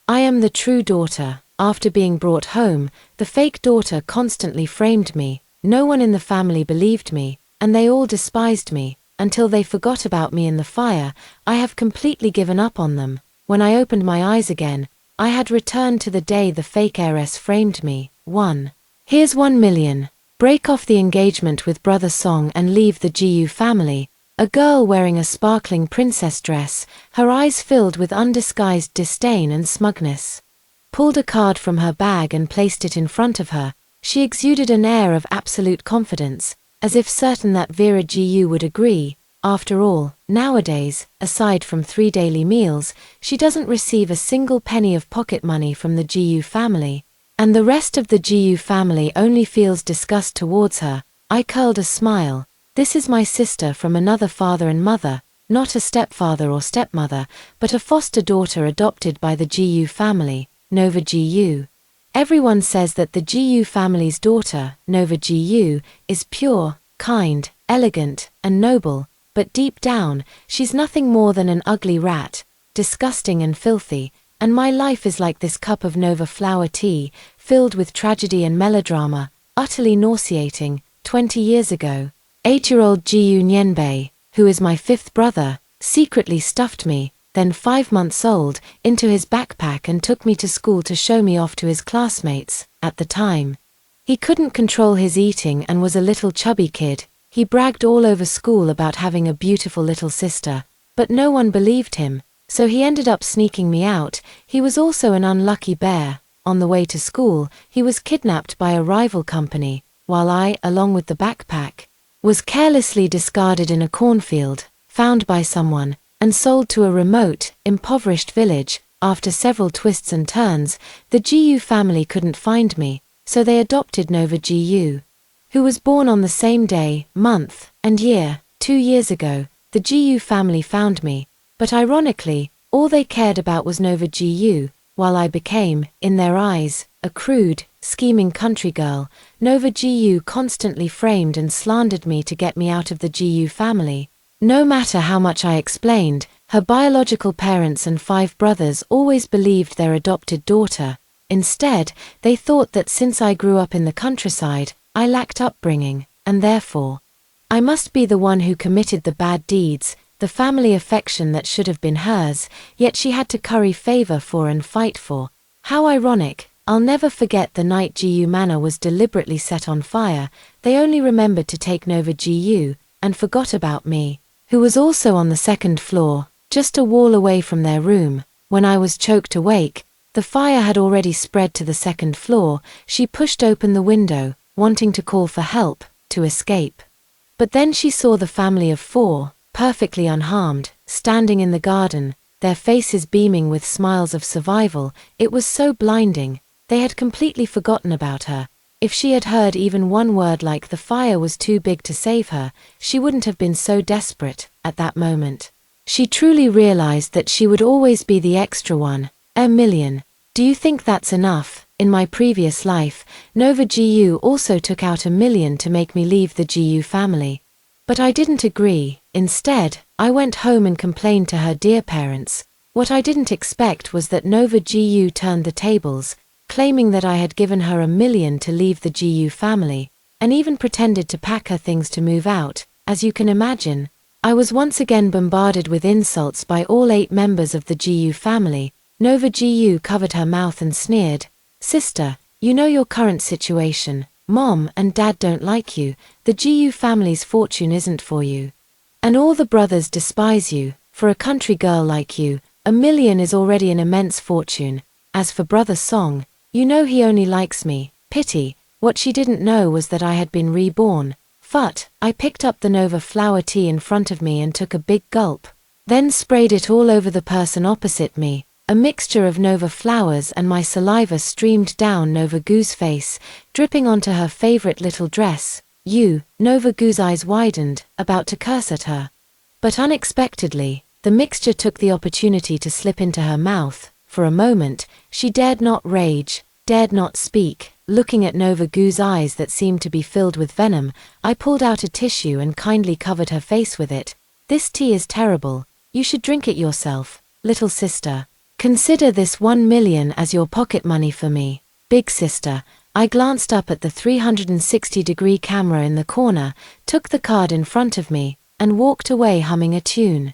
I am the true daughter. After being brought home, the fake daughter constantly framed me. No one in the family believed me, and they all despised me, until they forgot about me in the fire. I have completely given up on them. When I opened my eyes again, I had returned to the day the fake heiress framed me. 1. Here's 1 million. Break off the engagement with Brother Song and leave the GU family. A girl wearing a sparkling princess dress, her eyes filled with undisguised disdain and smugness, pulled a card from her bag and placed it in front of her. She exuded an air of absolute confidence, as if certain that Vera GU would agree. After all, nowadays, aside from 3 daily meals, she doesn't receive a single penny of pocket money from the GU family, and the rest of the GU family only feels disgust towards her. I curled a smile. This is my sister from another father and mother, not a stepfather or stepmother, but a foster daughter adopted by the GU family, Nova GU. Everyone says that the GU family's daughter, Nova GU, is pure, kind, elegant, and noble, but deep down, she's nothing more than an ugly rat, disgusting and filthy, and my life is like this cup of Nova flower tea, filled with tragedy and melodrama, utterly nauseating. 20 years ago, 8-year-old GU Nyenbei, who is my 5th brother, secretly stuffed me, then 5 months old, into his backpack and took me to school to show me off to his classmates. At the time, he couldn't control his eating and was a little chubby kid. He bragged all over school about having a beautiful little sister, but no one believed him, so he ended up sneaking me out. He was also an unlucky bear. On the way to school, he was kidnapped by a rival company, while I, along with the backpack, was carelessly discarded in a cornfield, found by someone, and sold to a remote, impoverished village. After several twists and turns, the GU family couldn't find me, so they adopted Nova GU, who was born on the same day, month, and year. 2 years ago, the GU family found me, but ironically, all they cared about was Nova GU, while I became, in their eyes, a crude, scheming country girl. Nova GU constantly framed and slandered me to get me out of the GU family. No matter how much I explained, her biological parents and 5 brothers always believed their adopted daughter. Instead, they thought that since I grew up in the countryside, I lacked upbringing, and therefore, I must be the one who committed the bad deeds, the family affection that should have been hers, yet she had to curry favor for and fight for. How ironic. I'll never forget the night GU Manor was deliberately set on fire. They only remembered to take Nova GU, and forgot about me, who was also on the 2nd floor, just a wall away from their room. When I was choked awake, the fire had already spread to the 2nd floor. She pushed open the window, wanting to call for help, to escape. But then she saw the family of 4, perfectly unharmed, standing in the garden, their faces beaming with smiles of survival. It was so blinding. They had completely forgotten about her. If she had heard even one word like the fire was too big to save her, she wouldn't have been so desperate. At that moment, she truly realized that she would always be the extra one. A million. Do you think that's enough? In my previous life, Nova GU also took out 1 million to make me leave the GU family. But I didn't agree. Instead, I went home and complained to her dear parents. What I didn't expect was that Nova GU turned the tables, claiming that I had given her 1 million to leave the GU family, and even pretended to pack her things to move out. As you can imagine, I was once again bombarded with insults by all 8 members of the GU family. Nova GU covered her mouth and sneered, "Sister, you know your current situation. Mom and Dad don't like you, the GU family's fortune isn't for you. And all the brothers despise you. For a country girl like you, 1 million is already an immense fortune. As for Brother Song, you know he only likes me. Pity." What she didn't know was that I had been reborn. Phut. I picked up the Nova flower tea in front of me and took a big gulp, then sprayed it all over the person opposite me. A mixture of Nova flowers and my saliva streamed down Nova Gu's face, dripping onto her favorite little dress. Nova Gu's eyes widened, about to curse at her. But unexpectedly, the mixture took the opportunity to slip into her mouth. For a moment, she dared not rage, dared not speak. Looking at Nova Gu's eyes that seemed to be filled with venom, I pulled out a tissue and kindly covered her face with it. "This tea is terrible. You should drink it yourself, little sister." Consider this 1 million as your pocket money for me, big sister. I glanced up at the 360-degree camera in the corner, took the card in front of me, and walked away humming a tune.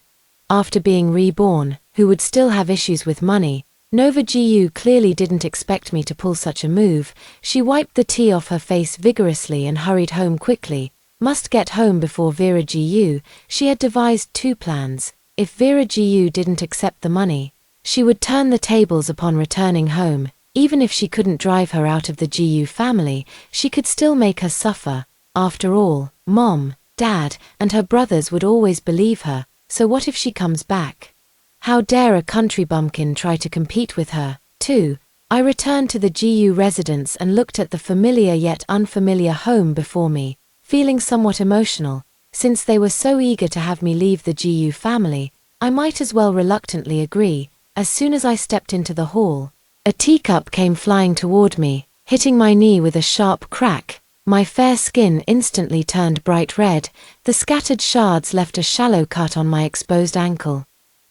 After being reborn, who would still have issues with money, Nova Gu clearly didn't expect me to pull such a move. She wiped the tea off her face vigorously and hurried home quickly. Must get home before Vera Gu. She had devised two plans. If Vera Gu didn't accept the money, she would turn the tables upon returning home. Even if she couldn't drive her out of the Gu family, she could still make her suffer. After all, Mom, Dad, and her brothers would always believe her, so what if she comes back? How dare a country bumpkin try to compete with her, too? I returned to the Gu residence and looked at the familiar yet unfamiliar home before me, feeling somewhat emotional. Since they were so eager to have me leave the Gu family, I might as well reluctantly agree. As soon as I stepped into the hall, a teacup came flying toward me, hitting my knee with a sharp crack. My fair skin instantly turned bright red. The scattered shards left a shallow cut on my exposed ankle,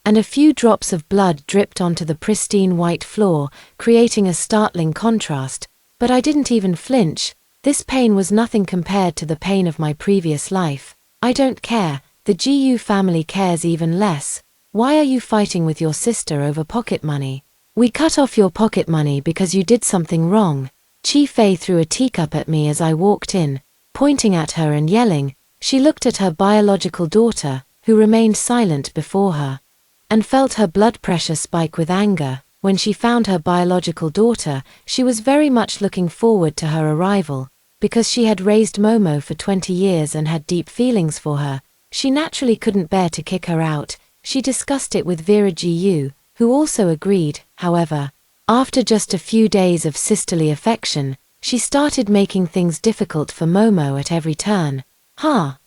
and a few drops of blood dripped onto the pristine white floor, creating a startling contrast. But I didn't even flinch. This pain was nothing compared to the pain of my previous life. I don't care. The Gu family cares even less. Why are you fighting with your sister over pocket money? We cut off your pocket money because you did something wrong. Chi Fei threw a teacup at me as I walked in, pointing at her and yelling. She looked at her biological daughter, who remained silent before her, and felt her blood pressure spike with anger. When she found her biological daughter, she was very much looking forward to her arrival. Because she had raised Momo for 20 years and had deep feelings for her, she naturally couldn't bear to kick her out. She discussed it with Vera Gu, who also agreed. However, after just a few days of sisterly affection, she started making things difficult for Momo at every turn.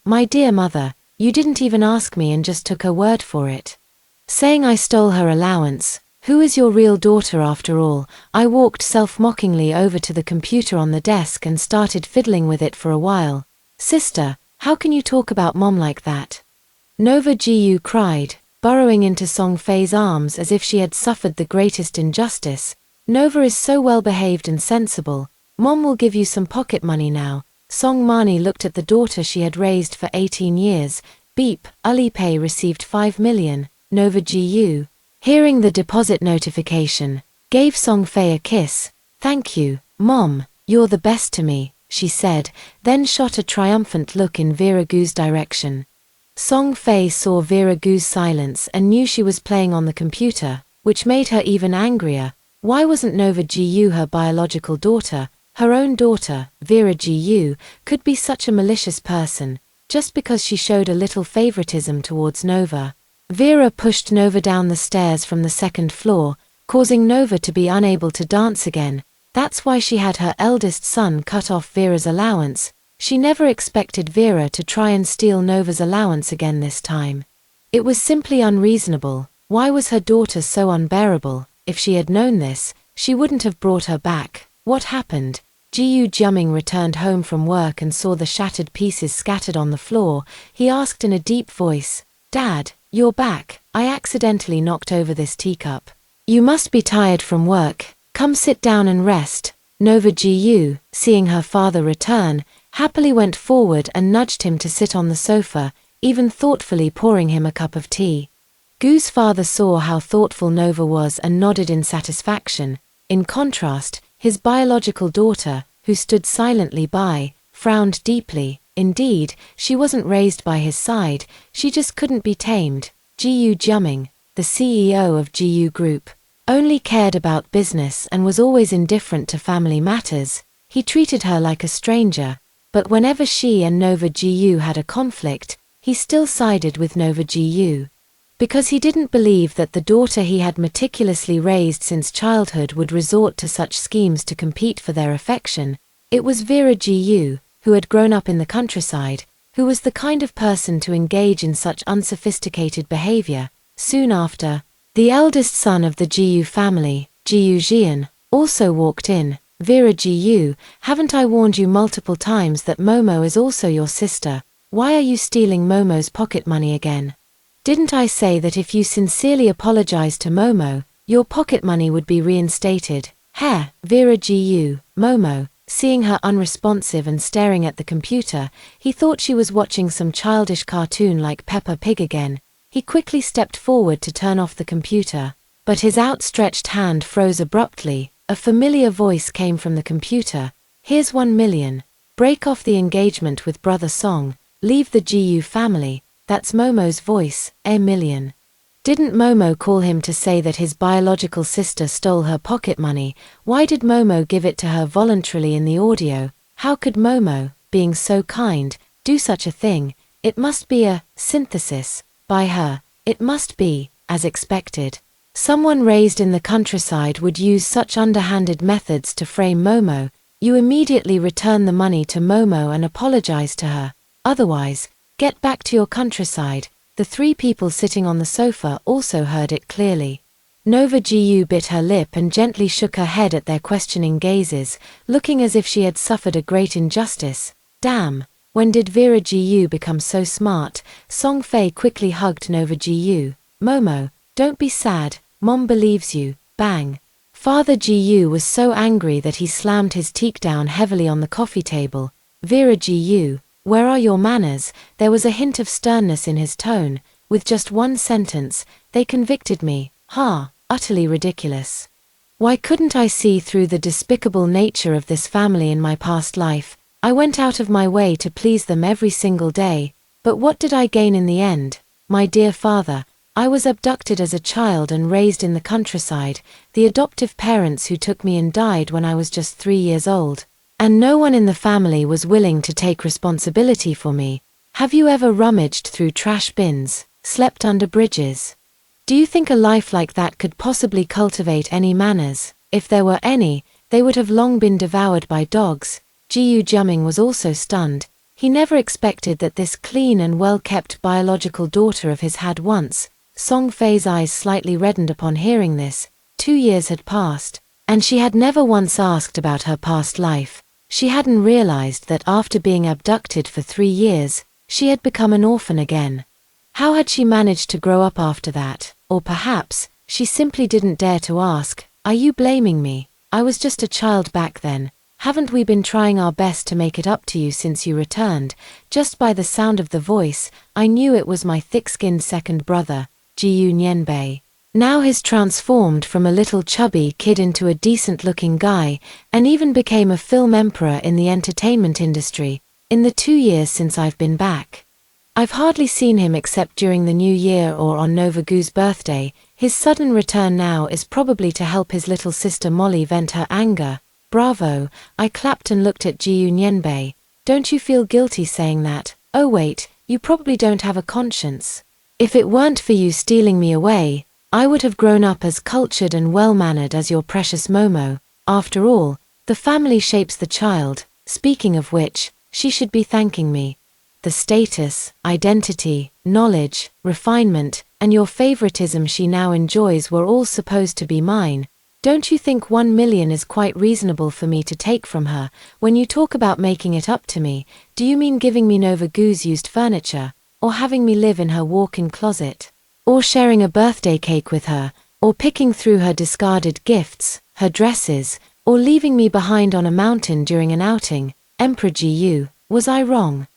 My dear mother, you didn't even ask me and just took her word for it, saying I stole her allowance. Who is your real daughter after all? I walked self-mockingly over to the computer on the desk and started fiddling with it for a while. Sister, how can you talk about Mom like that? Nova Gu cried, burrowing into Song Fei's arms as if she had suffered the greatest injustice. Nova is so well-behaved and sensible. Mom will give you some pocket money now. Song Mani looked at the daughter she had raised for 18 years. Beep, Alipay received 5 million. Nova Gu, hearing the deposit notification, gave Song Fei a kiss. Thank you, Mom, you're the best to me, she said, then shot a triumphant look in Vera Gu's direction. Song Fei saw Vera Gu's silence and knew she was playing on the computer, which made her even angrier. Why wasn't Nova Gu her biological daughter? Her own daughter, Vera Gu, could be such a malicious person, just because she showed a little favoritism towards Nova. Vera pushed Nova down the stairs from the second floor, causing Nova to be unable to dance again. That's why she had her eldest son cut off Vera's allowance. She never expected Vera to try and steal Nova's allowance again this time. It was simply unreasonable. Why was her daughter so unbearable? If she had known this, she wouldn't have brought her back. What happened? Jiu Jiaming returned home from work and saw the shattered pieces scattered on the floor. He asked in a deep voice, Dad, you're back. I accidentally knocked over this teacup. You must be tired from work. Come sit down and rest. Nova Gu, seeing her father return, happily went forward and nudged him to sit on the sofa, even thoughtfully pouring him a cup of tea. Gu's father saw how thoughtful Nova was and nodded in satisfaction. In contrast, his biological daughter, who stood silently by, frowned deeply. Indeed, she wasn't raised by his side, she just couldn't be tamed. Jiu Jiaming, the CEO of Jiu Group, only cared about business and was always indifferent to family matters. He treated her like a stranger, but whenever she and Nova Gu had a conflict, he still sided with Nova Gu. Because he didn't believe that the daughter he had meticulously raised since childhood would resort to such schemes to compete for their affection. It was Vera Gu, who had grown up in the countryside, who was the kind of person to engage in such unsophisticated behavior. Soon after, the eldest son of the Gu family, Jiu Jian, also walked in. Vera Gu, haven't I warned you multiple times that Momo is also your sister? Why are you stealing Momo's pocket money again? Didn't I say that if you sincerely apologize to Momo, Your pocket money would be reinstated. Hair, Vera Gu, Momo. Seeing her unresponsive and staring at the computer, he thought she was watching some childish cartoon like Peppa Pig again. He quickly stepped forward to turn off the computer, but his outstretched hand froze abruptly. A familiar voice came from the computer. Here's 1 million. Break off the engagement with Brother Song. Leave the Gu family. That's Momo's voice, a million. Didn't Momo call him to say that his biological sister stole her pocket money? Why did Momo give it to her voluntarily in the audio? How could Momo, being so kind, do such a thing? It must be a synthesis by her. It must be, as expected. Someone raised in the countryside would use such underhanded methods to frame Momo. You immediately return the money to Momo and apologize to her. Otherwise, get back to your countryside. The three people sitting on the sofa also heard it clearly. Nova Gu bit her lip and gently shook her head at their questioning gazes, looking as if she had suffered a great injustice. Damn, when did Vera Gu become so smart? Song Fei quickly hugged Nova Gu. Momo, don't be sad, Mom believes you. Bang. Father Gu was so angry that he slammed his teak down heavily on the coffee table. Vera Gu, where are your manners? There was a hint of sternness in his tone. With just one sentence, they convicted me. Ha, utterly ridiculous. Why couldn't I see through the despicable nature of this family in my past life? I went out of my way to please them every single day, but what did I gain in the end? My dear father, I was abducted as a child and raised in the countryside. The adoptive parents who took me in died when I was just 3 years old. And no one in the family was willing to take responsibility for me. Have you ever rummaged through trash bins, slept under bridges? Do you think a life like that could possibly cultivate any manners? If there were any, they would have long been devoured by dogs. Jiu Jumming was also stunned. He never expected that this clean and well-kept biological daughter of his had once. Song Fei's eyes slightly reddened upon hearing this. 2 years had passed, and she had never once asked about her past life. She hadn't realized that after being abducted for 3 years, she had become an orphan again. How had she managed to grow up after that? Or perhaps, she simply didn't dare to ask. Are you blaming me? I was just a child back then. Haven't we been trying our best to make it up to you since you returned? Just by the sound of the voice, I knew it was my thick-skinned second brother, Jiu Nianbei. Now he's transformed from a little chubby kid into a decent-looking guy, and even became a film emperor in the entertainment industry, in the 2 years since I've been back. I've hardly seen him except during the New Year or on Nova Gu's birthday. His sudden return now is probably to help his little sister Molly vent her anger. Bravo, I clapped and looked at Jiu Nianbei. Don't you feel guilty saying that? Oh wait, you probably don't have a conscience. If it weren't for you stealing me away, I would have grown up as cultured and well-mannered as your precious Momo. After all, the family shapes the child. Speaking of which, she should be thanking me. The status, identity, knowledge, refinement, and your favoritism she now enjoys were all supposed to be mine. Don't you think 1 million is quite reasonable for me to take from her? When you talk about making it up to me, do you mean giving me Nova Gu's used furniture, or having me live in her walk-in closet? Or sharing a birthday cake with her, or picking through her discarded gifts, her dresses, or leaving me behind on a mountain during an outing? Emperor Gu, was I wrong?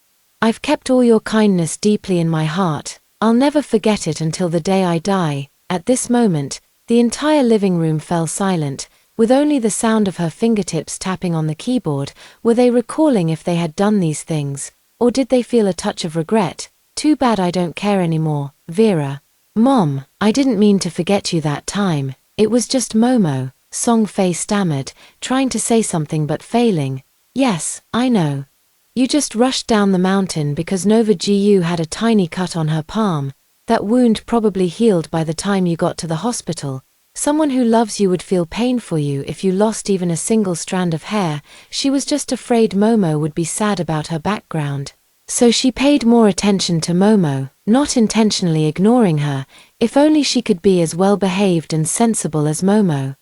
I've kept all your kindness deeply in my heart. I'll never forget it until the day I die. At this moment, the entire living room fell silent, with only the sound of her fingertips tapping on the keyboard. Were they recalling if they had done these things, or did they feel a touch of regret? Too bad I don't care anymore, Vera. Mom, I didn't mean to forget you that time. It was just Momo, Song Fei stammered, trying to say something but failing. Yes, I know. You just rushed down the mountain because Nova Gu had a tiny cut on her palm. That wound probably healed by the time you got to the hospital. Someone who loves you would feel pain for you if you lost even a single strand of hair. She was just afraid Momo would be sad about her background. So she paid more attention to Momo, not intentionally ignoring her. If only she could be as well-behaved and sensible as Momo.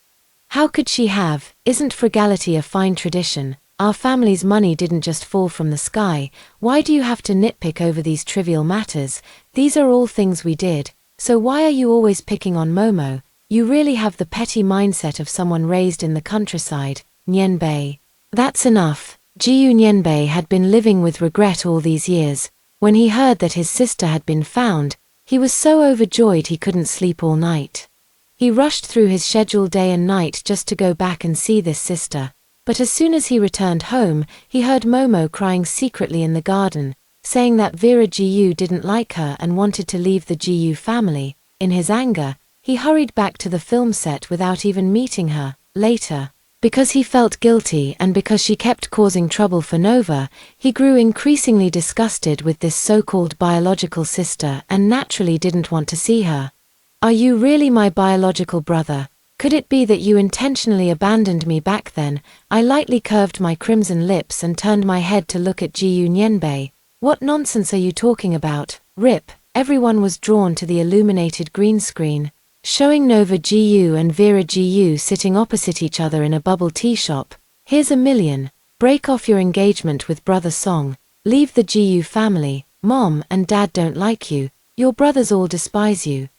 How could she have? Isn't frugality a fine tradition? Our family's money didn't just fall from the sky. Why do you have to nitpick over these trivial matters? These are all things we did. So why are you always picking on Momo? You really have the petty mindset of someone raised in the countryside, Nyenbei. That's enough. Jiyu Nyenbei had been living with regret all these years. When he heard that his sister had been found, he was so overjoyed he couldn't sleep all night. He rushed through his schedule day and night just to go back and see this sister. But as soon as he returned home, he heard Momo crying secretly in the garden, saying that Vera Jiyu didn't like her and wanted to leave the Jiyu family. In his anger, he hurried back to the film set without even meeting her. Later, because he felt guilty and because she kept causing trouble for Nova, he grew increasingly disgusted with this so-called biological sister and naturally didn't want to see her. Are you really my biological brother? Could it be that you intentionally abandoned me back then? I lightly curved my crimson lips and turned my head to look at Jiyu Nyenbei. What nonsense are you talking about? Rip. Everyone was drawn to the illuminated green screen, showing Nova Jiyu and Vera Jiyu sitting opposite each other in a bubble tea shop. Here's $1 million. Break off your engagement with Brother Song. Leave the Jiyu family. Mom and Dad don't like you. Your brothers all despise you.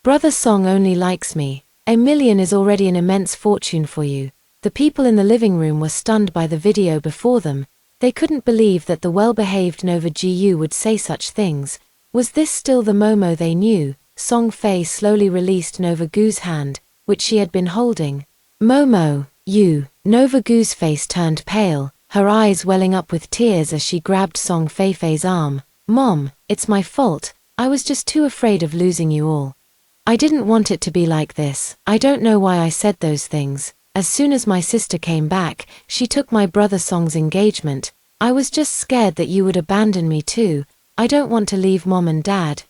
Brother Song only likes me. $1 million is already an immense fortune for you. The people in the living room were stunned by the video before them. They couldn't believe that the well-behaved Nova Jiyu would say such things. Was this still the Momo they knew? Song Fei slowly released Nova Gu's hand, which she had been holding. Momo, you. Nova Gu's face turned pale, her eyes welling up with tears as she grabbed Song Fei's arm. Mom, it's my fault. I was just too afraid of losing you all. I didn't want it to be like this. I don't know why I said those things. As soon as my sister came back, she took my brother Song's engagement. I was just scared that you would abandon me too. I don't want to leave Mom and Dad.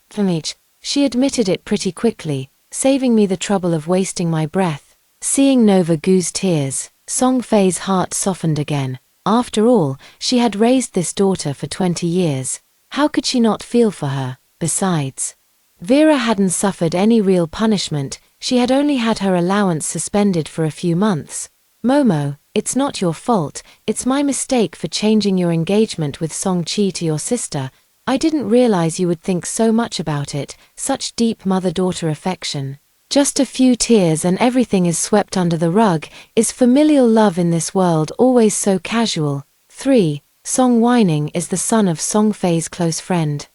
She admitted it pretty quickly, saving me the trouble of wasting my breath. Seeing Nova Gu's tears, Song Fei's heart softened again. After all, she had raised this daughter for 20 years. How could she not feel for her? Besides, Vera hadn't suffered any real punishment. She had only had her allowance suspended for a few months. Momo, it's not your fault. It's my mistake for changing your engagement with Song Chi to your sister. I didn't realize you would think so much about it. Such deep mother-daughter affection. Just a few tears and everything is swept under the rug. Is familial love in this world always so casual? 3. Song Whining is the son of Song Fei's close friend.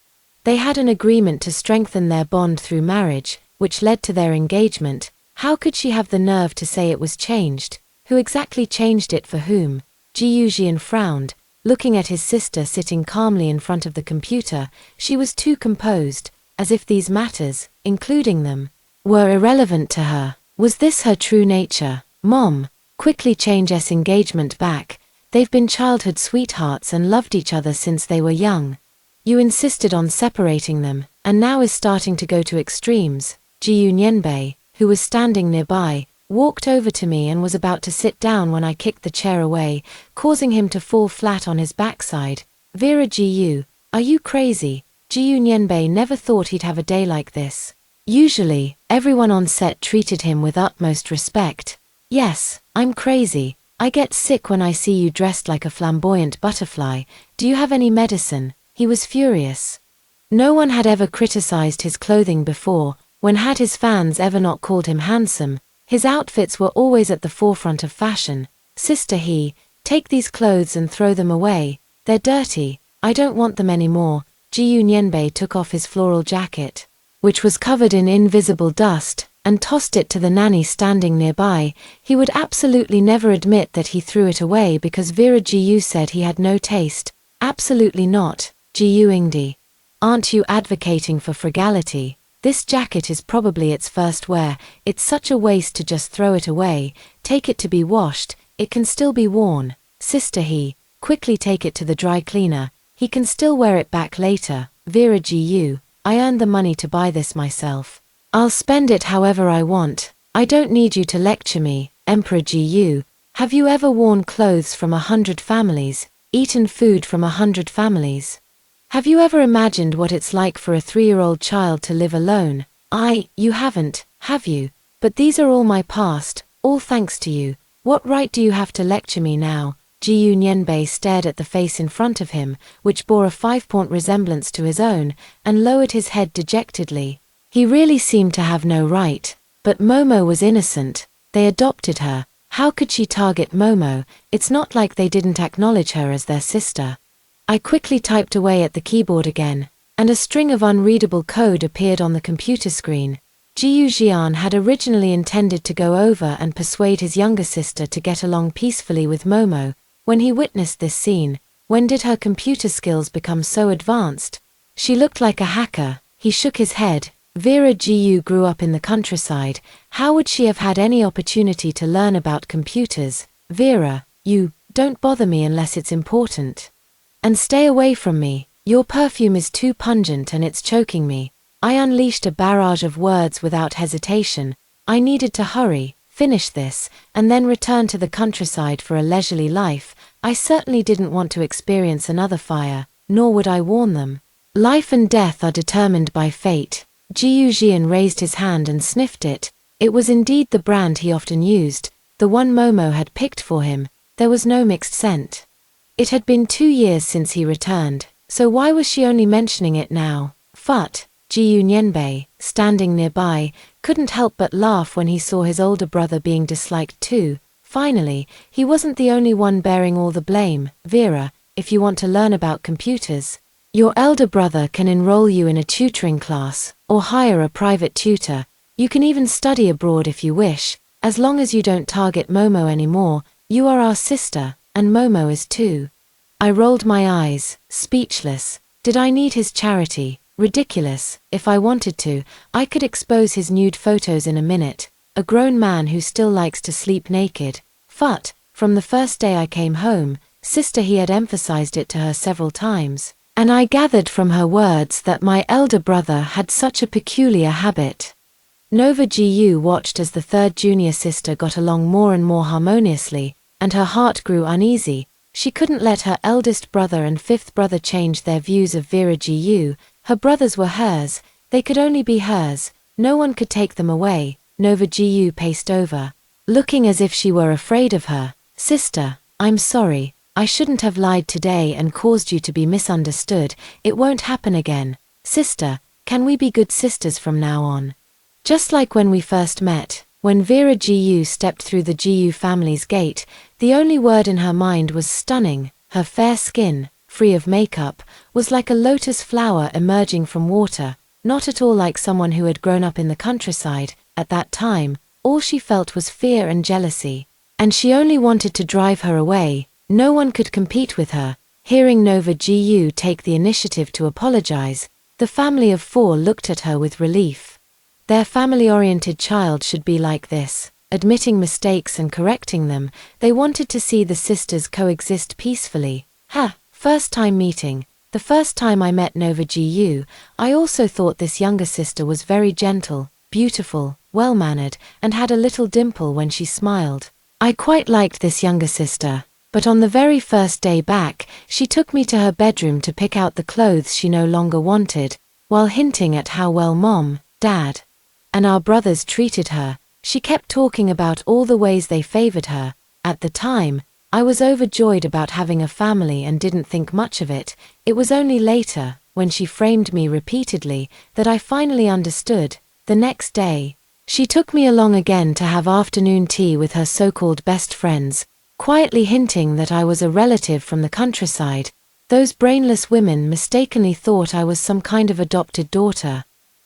They had an agreement to strengthen their bond through marriage, which led to their engagement. How could she have the nerve to say it was changed? Who exactly changed it for whom? Jiyu Jian frowned, looking at his sister sitting calmly in front of the computer. She was too composed, as if these matters, including them, were irrelevant to her. Was this her true nature? Mom, quickly change S engagement back. They've been childhood sweethearts and loved each other since they were young. You insisted on separating them, and now is starting to go to extremes. Jiyu Nyenbei, who was standing nearby, walked over to me and was about to sit down when I kicked the chair away, causing him to fall flat on his backside. Vera Jiyu, are you crazy? Jiyu Nyenbei never thought he'd have a day like this. Usually, everyone on set treated him with utmost respect. Yes, I'm crazy. I get sick when I see you dressed like a flamboyant butterfly. Do you have any medicine? He was furious. No one had ever criticized his clothing before. When had his fans ever not called him handsome? His outfits were always at the forefront of fashion. Sister, take these clothes and throw them away. They're dirty. I don't want them anymore. Jiyu Nyenbei took off his floral jacket, which was covered in invisible dust, and tossed it to the nanny standing nearby. He would absolutely never admit that he threw it away because Vera Jiyu said he had no taste. Absolutely not. Jiyu Ingdi. Aren't you advocating for frugality? This jacket is probably its first wear. It's such a waste to just throw it away. Take it to be washed. It can still be worn. Sister, quickly take it to the dry cleaner. He can still wear it back later. Vera Jiyu, I earned the money to buy this myself. I'll spend it however I want. I don't need you to lecture me. Emperor Jiyu, have you ever worn clothes from 100 families? Eaten food from 100 families? Have you ever imagined what it's like for a 3-year-old child to live alone? You haven't, have you? But these are all my past, all thanks to you. What right do you have to lecture me now? Jiyu Nyenbei stared at the face in front of him, which bore a 5-point resemblance to his own, and lowered his head dejectedly. He really seemed to have no right. But Momo was innocent. They adopted her. How could she target Momo? It's not like they didn't acknowledge her as their sister. I quickly typed away at the keyboard again, and a string of unreadable code appeared on the computer screen. Jiyu Jian had originally intended to go over and persuade his younger sister to get along peacefully with Momo. When he witnessed this scene, when did her computer skills become so advanced? She looked like a hacker. He shook his head. Vera Jiyu grew up in the countryside. How would she have had any opportunity to learn about computers? Vera, don't bother me unless it's important. And stay away from me. Your perfume is too pungent and it's choking me. I unleashed a barrage of words without hesitation. I needed to hurry, finish this, and then return to the countryside for a leisurely life. I certainly didn't want to experience another fire, nor would I warn them. Life and death are determined by fate. Jiyu Jian raised his hand and sniffed it. It was indeed the brand he often used, the one Momo had picked for him. There was no mixed scent. It had been 2 years since he returned, so why was she only mentioning it now? Phut! Jiyu Nianbei, standing nearby, couldn't help but laugh when he saw his older brother being disliked too. Finally, he wasn't the only one bearing all the blame. Vera, if you want to learn about computers, your elder brother can enroll you in a tutoring class, or hire a private tutor. You can even study abroad if you wish, as long as you don't target Momo anymore. You are our sister, and Momo is too. I rolled my eyes, speechless. Did I need his charity? Ridiculous. If I wanted to, I could expose his nude photos in a minute. A grown man who still likes to sleep naked. Phut! From the first day I came home, sister, he had emphasized it to her several times, and I gathered from her words that my elder brother had such a peculiar habit. Nova Jiyu watched as the third junior sister got along more and more harmoniously, and her heart grew uneasy. She couldn't let her eldest brother and fifth brother change their views of Vera Jiyu. Her brothers were hers, they could only be hers, no one could take them away. Nova Jiyu paced over, looking as if she were afraid of her. Sister, I'm sorry, I shouldn't have lied today and caused you to be misunderstood. It won't happen again. Sister, can we be good sisters from now on? Just like when we first met. When Vera Jiyu stepped through the Jiyu family's gate, the only word in her mind was stunning. Her fair skin, free of makeup, was like a lotus flower emerging from water, not at all like someone who had grown up in the countryside. At that time, all she felt was fear and jealousy, and she only wanted to drive her away. No one could compete with her. Hearing Nova Jiyu take the initiative to apologize, the family of 4 looked at her with relief. Their family-oriented child should be like this, admitting mistakes and correcting them. They wanted to see the sisters coexist peacefully. First time meeting. The first time I met Nova Jiyu, I also thought this younger sister was very gentle, beautiful, well-mannered, and had a little dimple when she smiled. I quite liked this younger sister, but on the very first day back, she took me to her bedroom to pick out the clothes she no longer wanted, while hinting at how well Mom, Dad, and our brothers treated her. She kept talking about all the ways they favored her. At the time, I was overjoyed about having a family and didn't think much of it. It was only later, when she framed me repeatedly, that I finally understood. The next day, she took me along again to have afternoon tea with her so-called best friends, quietly hinting that I was a relative from the countryside. Those brainless women mistakenly thought I was some kind of adopted daughter,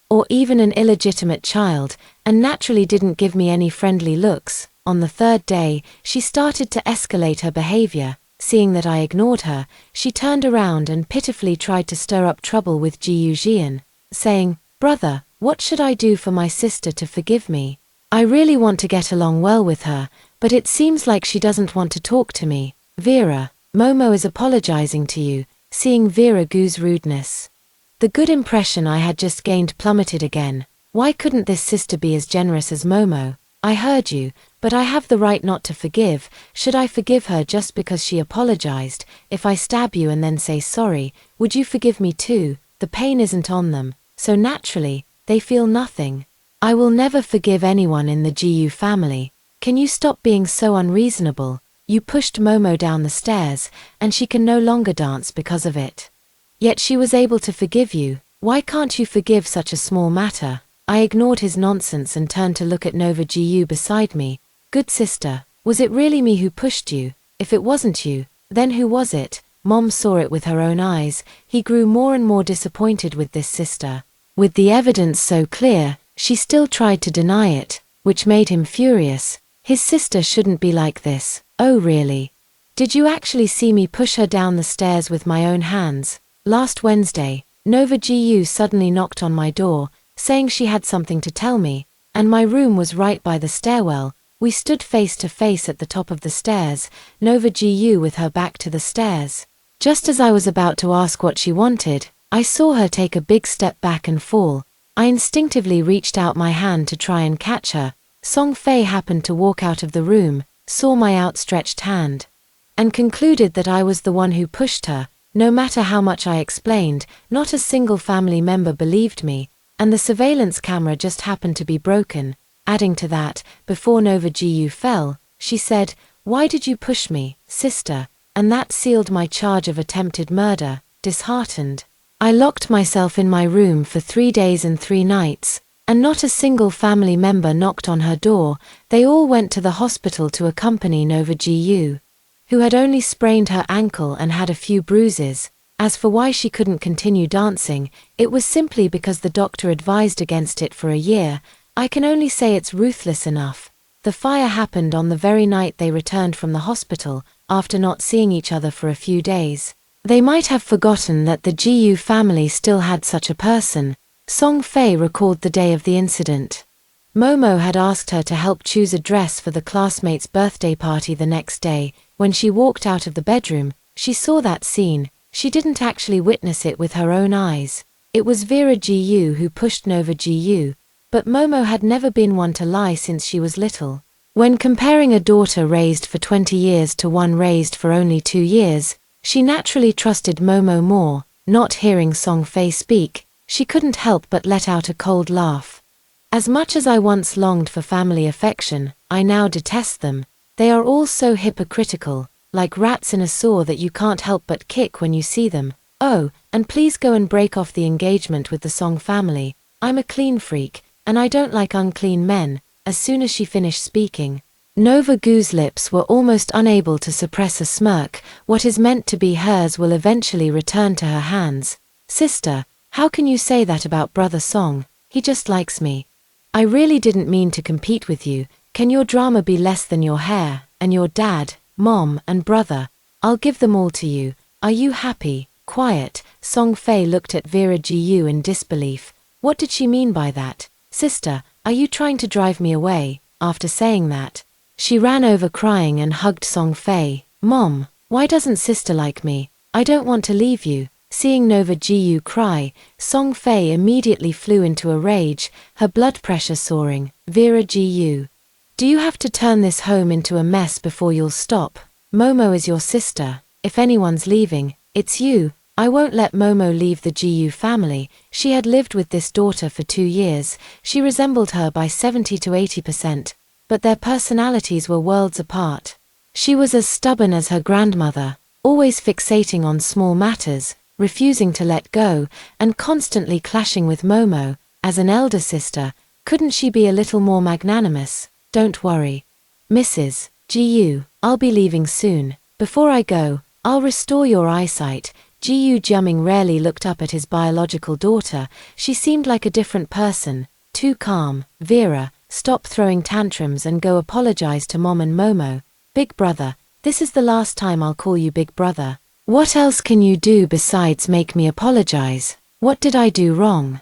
or even an illegitimate child, and naturally didn't give me any friendly looks. On the third day, she started to escalate her behavior. Seeing that I ignored her, she turned around and pitifully tried to stir up trouble with Jiyu Jian, saying, "Brother, what should I do for my sister to forgive me? I really want to get along well with her, but it seems like she doesn't want to talk to me. Vera, Momo is apologizing to you." Seeing Vera Gu's rudeness, the good impression I had just gained plummeted again. Why couldn't this sister be as generous as Momo? I heard you, but I have the right not to forgive. Should I forgive her just because she apologized? If I stab you and then say sorry, would you forgive me too? The pain isn't on them, so naturally, they feel nothing. I will never forgive anyone in the Jiyu family. Can you stop being so unreasonable? You pushed Momo down the stairs, and she can no longer dance because of it. Yet she was able to forgive you. Why can't you forgive such a small matter? I ignored his nonsense and turned to look at Nova Gu beside me. Good sister, was it really me who pushed you? If it wasn't you, then who was it? Mom saw it with her own eyes. He grew more and more disappointed with this sister. With the evidence so clear, she still tried to deny it, which made him furious. His sister shouldn't be like this. Oh really? Did you actually see me push her down the stairs with my own hands? Last Wednesday, Nova Gu suddenly knocked on my door, saying she had something to tell me, and my room was right by the stairwell. We stood face to face at the top of the stairs, Nova Gu with her back to the stairs. Just as I was about to ask what she wanted, I saw her take a big step back and fall. I instinctively reached out my hand to try and catch her. Song Fei happened to walk out of the room, saw my outstretched hand, and concluded that I was the one who pushed her. No matter how much I explained, not a single family member believed me, and the surveillance camera just happened to be broken. Adding to that, before Nova Gu fell, she said, "Why did you push me, sister?" And that sealed my charge of attempted murder. Disheartened, I locked myself in my room for 3 days and 3 nights, and not a single family member knocked on her door. They all went to the hospital to accompany Nova Gu, who had only sprained her ankle and had a few bruises. As for why she couldn't continue dancing, it was simply because the doctor advised against it for a year. I can only say it's ruthless enough. The fire happened on the very night they returned from the hospital, after not seeing each other for a few days. They might have forgotten that the Gu family still had such a person. Song Fei recalled the day of the incident. Momo had asked her to help choose a dress for the classmate's birthday party the next day. When she walked out of the bedroom, she saw that scene. She didn't actually witness it with her own eyes. It was Vera Gu who pushed Nova Gu, but Momo had never been one to lie since she was little. When comparing a daughter raised for 20 years to one raised for only 2 years, she naturally trusted Momo more. Not hearing Song Fei speak, she couldn't help but let out a cold laugh. As much as I once longed for family affection, I now detest them. They are all so hypocritical, like rats in a sewer that you can't help but kick when you see them. Oh, and please go and break off the engagement with the Song family. I'm a clean freak, and I don't like unclean men. As soon as she finished speaking, Nova Gu's lips were almost unable to suppress a smirk. What is meant to be hers will eventually return to her hands. Sister, how can you say that about brother Song? He just likes me. I really didn't mean to compete with you. Can your drama be less than your hair, and your dad, mom, and brother? I'll give them all to you. Are you happy? Quiet. Song Fei looked at Vera Gu in disbelief. What did she mean by that? Sister, are you trying to drive me away? After saying that, she ran over crying and hugged Song Fei. Mom, why doesn't sister like me? I don't want to leave you. Seeing Nova Gu cry, Song Fei immediately flew into a rage, her blood pressure soaring. Vera Gu, do you have to turn this home into a mess before you'll stop? Momo is your sister. If anyone's leaving, it's you. I won't let Momo leave the Gu family. She had lived with this daughter for 2 years. She resembled her by 70 to 80%, but their personalities were worlds apart. She was as stubborn as her grandmother, always fixating on small matters, refusing to let go, and constantly clashing with Momo. As an elder sister, couldn't she be a little more magnanimous? Don't worry, Mrs. Gu, I'll be leaving soon. Before I go, I'll restore your eyesight. Gu Jiaming rarely looked up at his biological daughter. She seemed like a different person, too calm. Vera, stop throwing tantrums and go apologize to Mom and Momo. Big brother, this is the last time I'll call you big brother. What else can you do besides make me apologize? What did I do wrong?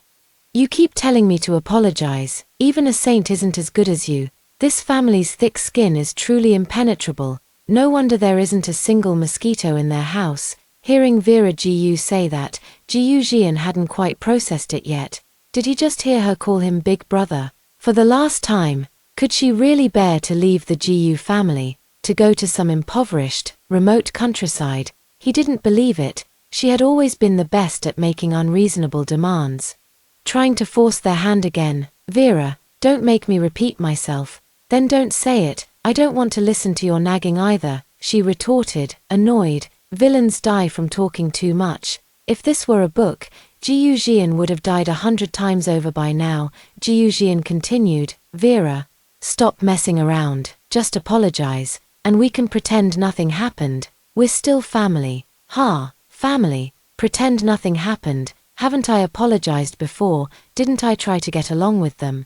You keep telling me to apologize. Even a saint isn't as good as you. This family's thick skin is truly impenetrable. No wonder there isn't a single mosquito in their house. Hearing Vera Gu say that, Gu Jian hadn't quite processed it yet. Did he just hear her call him big brother? For the last time, could she really bear to leave the Gu family, to go to some impoverished, remote countryside? He didn't believe it. She had always been the best at making unreasonable demands. Trying to force their hand again. Vera, don't make me repeat myself. Then don't say it. I don't want to listen to your nagging either, she retorted, annoyed. Villains die from talking too much. If this were a book, Ji Jian would have died 100 times over by now. Ji Jian continued, Vera, stop messing around, just apologize, and we can pretend nothing happened. We're still family. Ha, family, pretend nothing happened. Haven't I apologized before? Didn't I try to get along with them?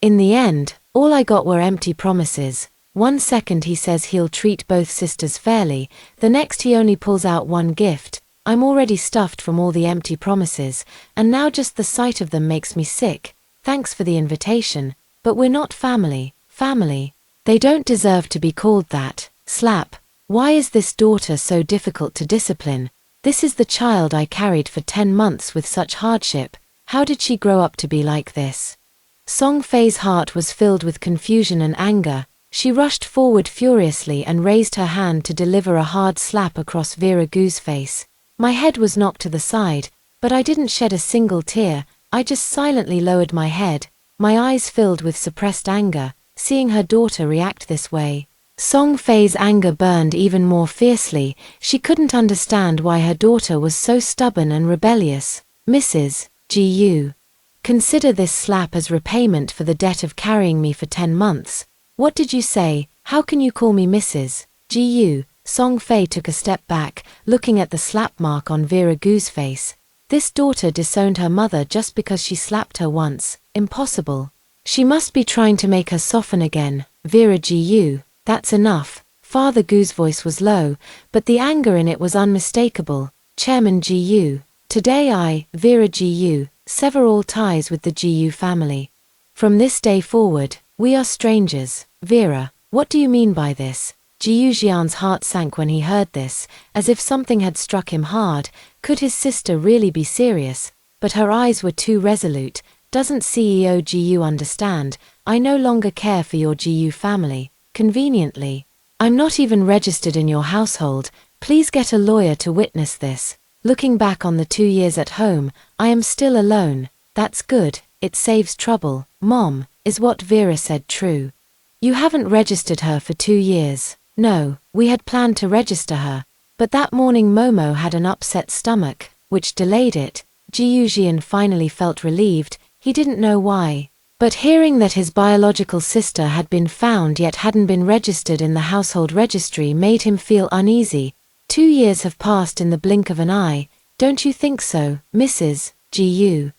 In the end, all I got were empty promises. One second he says he'll treat both sisters fairly, the next he only pulls out one gift. I'm already stuffed from all the empty promises, and now just the sight of them makes me sick. Thanks for the invitation, but we're not family. Family. They don't deserve to be called that. Slap. Why is this daughter so difficult to discipline? This is the child I carried for 10 months with such hardship. How did she grow up to be like this? Song Fei's heart was filled with confusion and anger. She rushed forward furiously and raised her hand to deliver a hard slap across Vera Gu's face. My head was knocked to the side, but I didn't shed a single tear. I just silently lowered my head, my eyes filled with suppressed anger, seeing her daughter react this way. Song Fei's anger burned even more fiercely. She couldn't understand why her daughter was so stubborn and rebellious. Mrs. Gu, consider this slap as repayment for the debt of carrying me for 10 months. What did you say? How can you call me Mrs. Gu? Song Fei took a step back, looking at the slap mark on Vera Gu's face. This daughter disowned her mother just because she slapped her once. Impossible. She must be trying to make her soften again. Vera Gu, that's enough. Father Gu's voice was low, but the anger in it was unmistakable. Chairman Gu, today I, Vera Gu, sever all ties with the Gu family. From this day forward, we are strangers. Vera, what do you mean by this? Ji Jian's heart sank when he heard this, as if something had struck him hard. Could his sister really be serious? But her eyes were too resolute. Doesn't CEO Ji understand? I no longer care for your Ji family. Conveniently. I'm not even registered in your household. Please get a lawyer to witness this. Looking back on the 2 years at home, I am still alone. That's good, it saves trouble. Mom, is what Vera said true? You haven't registered her for 2 years. No, we had planned to register her, but that morning Momo had an upset stomach, which delayed it. Ji Jian finally felt relieved. He didn't know why. But hearing that his biological sister had been found yet hadn't been registered in the household registry made him feel uneasy. 2 years have passed in the blink of an eye, don't you think so, Mrs. Gu?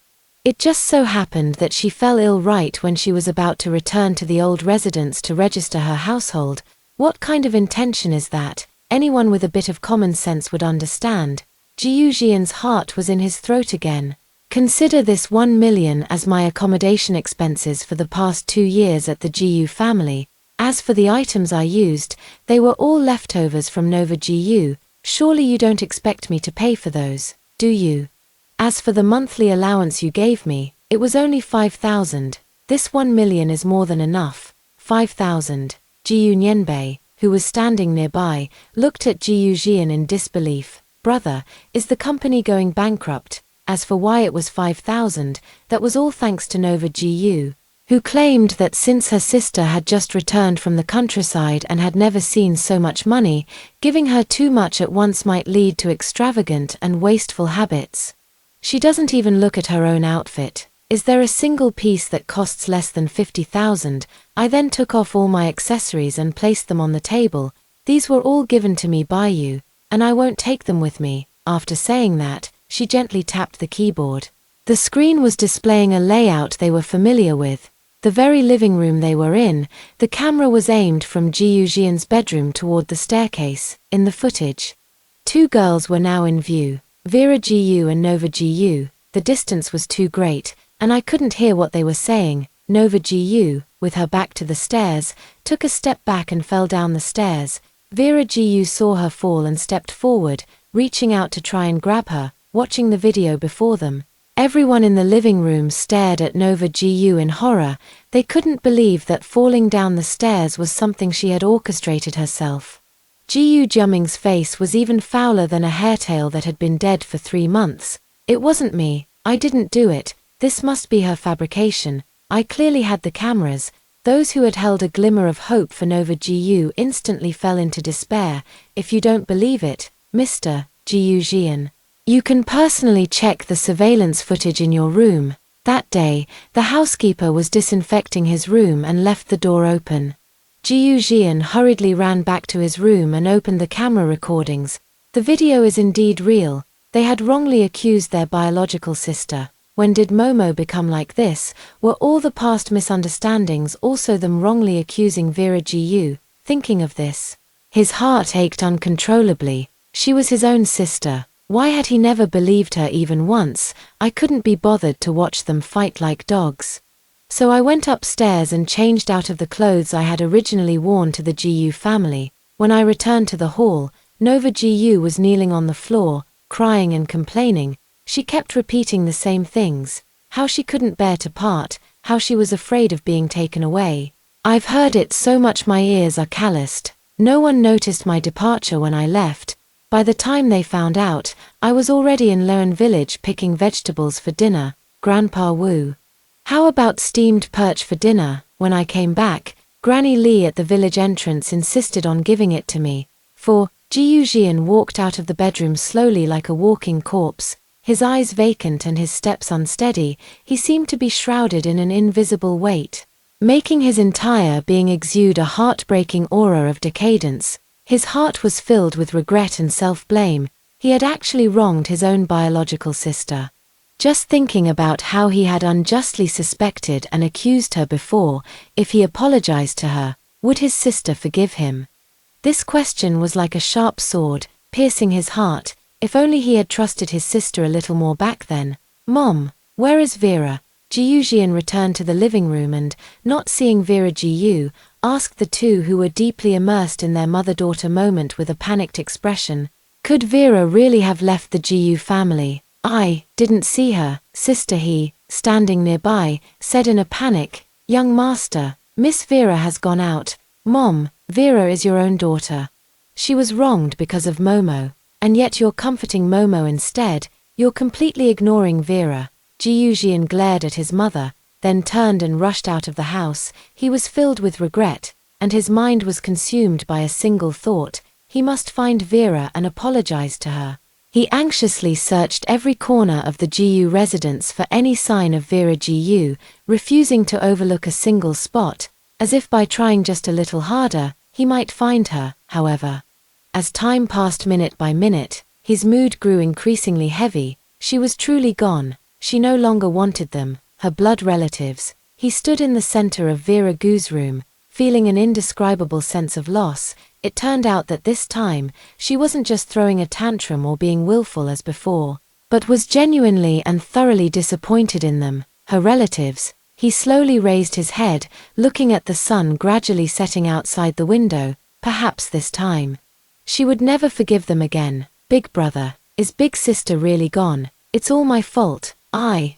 It just so happened that she fell ill right when she was about to return to the old residence to register her household. What kind of intention is that? Anyone with a bit of common sense would understand. Ji Jian's heart was in his throat again. Consider this 1 million as my accommodation expenses for the past 2 years at the Gu family. As for the items I used, they were all leftovers from Nova Gu. Surely you don't expect me to pay for those, do you? As for the monthly allowance you gave me, it was only 5,000. This 1 million is more than enough. 5,000. Ji Nianbei, who was standing nearby, looked at Ji Jian in disbelief. Brother, is the company going bankrupt? As for why it was 5,000, that was all thanks to Nova Gu, who claimed that since her sister had just returned from the countryside and had never seen so much money, giving her too much at once might lead to extravagant and wasteful habits. She doesn't even look at her own outfit. Is there a single piece that costs less than 50,000? I then took off all my accessories and placed them on the table. These were all given to me by you, and I won't take them with me. After saying that, she gently tapped the keyboard. The screen was displaying a layout they were familiar with. The very living room they were in. The camera was aimed from Ji Jian's bedroom toward the staircase. In the footage, 2 girls were now in view. Vera Gu and Nova Gu. The distance was too great, and I couldn't hear what they were saying. Nova Gu, with her back to the stairs, took a step back and fell down the stairs. Vera Gu saw her fall and stepped forward, reaching out to try and grab her, watching the video before them. Everyone in the living room stared at Nova Gu in horror. They couldn't believe that falling down the stairs was something she had orchestrated herself. Ji Jiaming's face was even fouler than a hairtail that had been dead for 3 months. It wasn't me. I didn't do it. This must be her fabrication. I clearly had the cameras. Those who had held a glimmer of hope for Nova Gu instantly fell into despair. If you don't believe it, Mr. Ji Jian, You can personally check the surveillance footage in your room. That day, the housekeeper was disinfecting his room and left the door open. Jiu Jian hurriedly ran back to his room and opened the camera recordings. The video is indeed real. They had wrongly accused their biological sister. When did Momo become like this? Were all the past misunderstandings also them wrongly accusing Vera Jiu? Thinking of this, his heart ached uncontrollably. She was his own sister. Why had he never believed her even once? I couldn't be bothered to watch them fight like dogs. So I went upstairs and changed out of the clothes I had originally worn to the Jiu family. When I returned to the hall, Nova Jiu was kneeling on the floor, crying and complaining. She kept repeating the same things. How she couldn't bear to part, how she was afraid of being taken away. I've heard it so much my ears are calloused. No one noticed my departure when I left. By the time they found out, I was already in Loan village picking vegetables for dinner. Grandpa Wu. How about steamed perch for dinner? When I came back, Granny Lee at the village entrance insisted on giving it to me. For Jiu Jian walked out of the bedroom slowly like a walking corpse, his eyes vacant and his steps unsteady. He seemed to be shrouded in an invisible weight, making his entire being exude a heartbreaking aura of decadence. His heart was filled with regret and self-blame. He had actually wronged his own biological sister. Just thinking about how he had unjustly suspected and accused her before, if he apologized to her, would his sister forgive him? This question was like a sharp sword, piercing his heart. If only he had trusted his sister a little more back then. Mom, where is Vera? Jiu Jian returned to the living room and, not seeing Vera Jiu, asked the two who were deeply immersed in their mother-daughter moment with a panicked expression. Could Vera really have left the Jiu family? I didn't see her, sister. He, standing nearby, said in a panic, Young master, Miss Vera has gone out. Mom, Vera is your own daughter. She was wronged because of Momo, and yet you're comforting Momo instead. You're completely ignoring Vera. Jiu Jian glared at his mother, then turned and rushed out of the house. He was filled with regret, and his mind was consumed by a single thought. He must find Vera and apologize to her. He anxiously searched every corner of the Jiu residence for any sign of Vera Jiu, refusing to overlook a single spot, as if by trying just a little harder, he might find her. However, as time passed minute by minute, his mood grew increasingly heavy. She was truly gone. She no longer wanted them, her blood relatives. He stood in the center of Vera Gu's room, feeling an indescribable sense of loss. It turned out that this time, she wasn't just throwing a tantrum or being willful as before, but was genuinely and thoroughly disappointed in them, her relatives. He slowly raised his head, looking at the sun gradually setting outside the window. Perhaps this time, she would never forgive them again. Big brother, is big sister really gone? It's all my fault.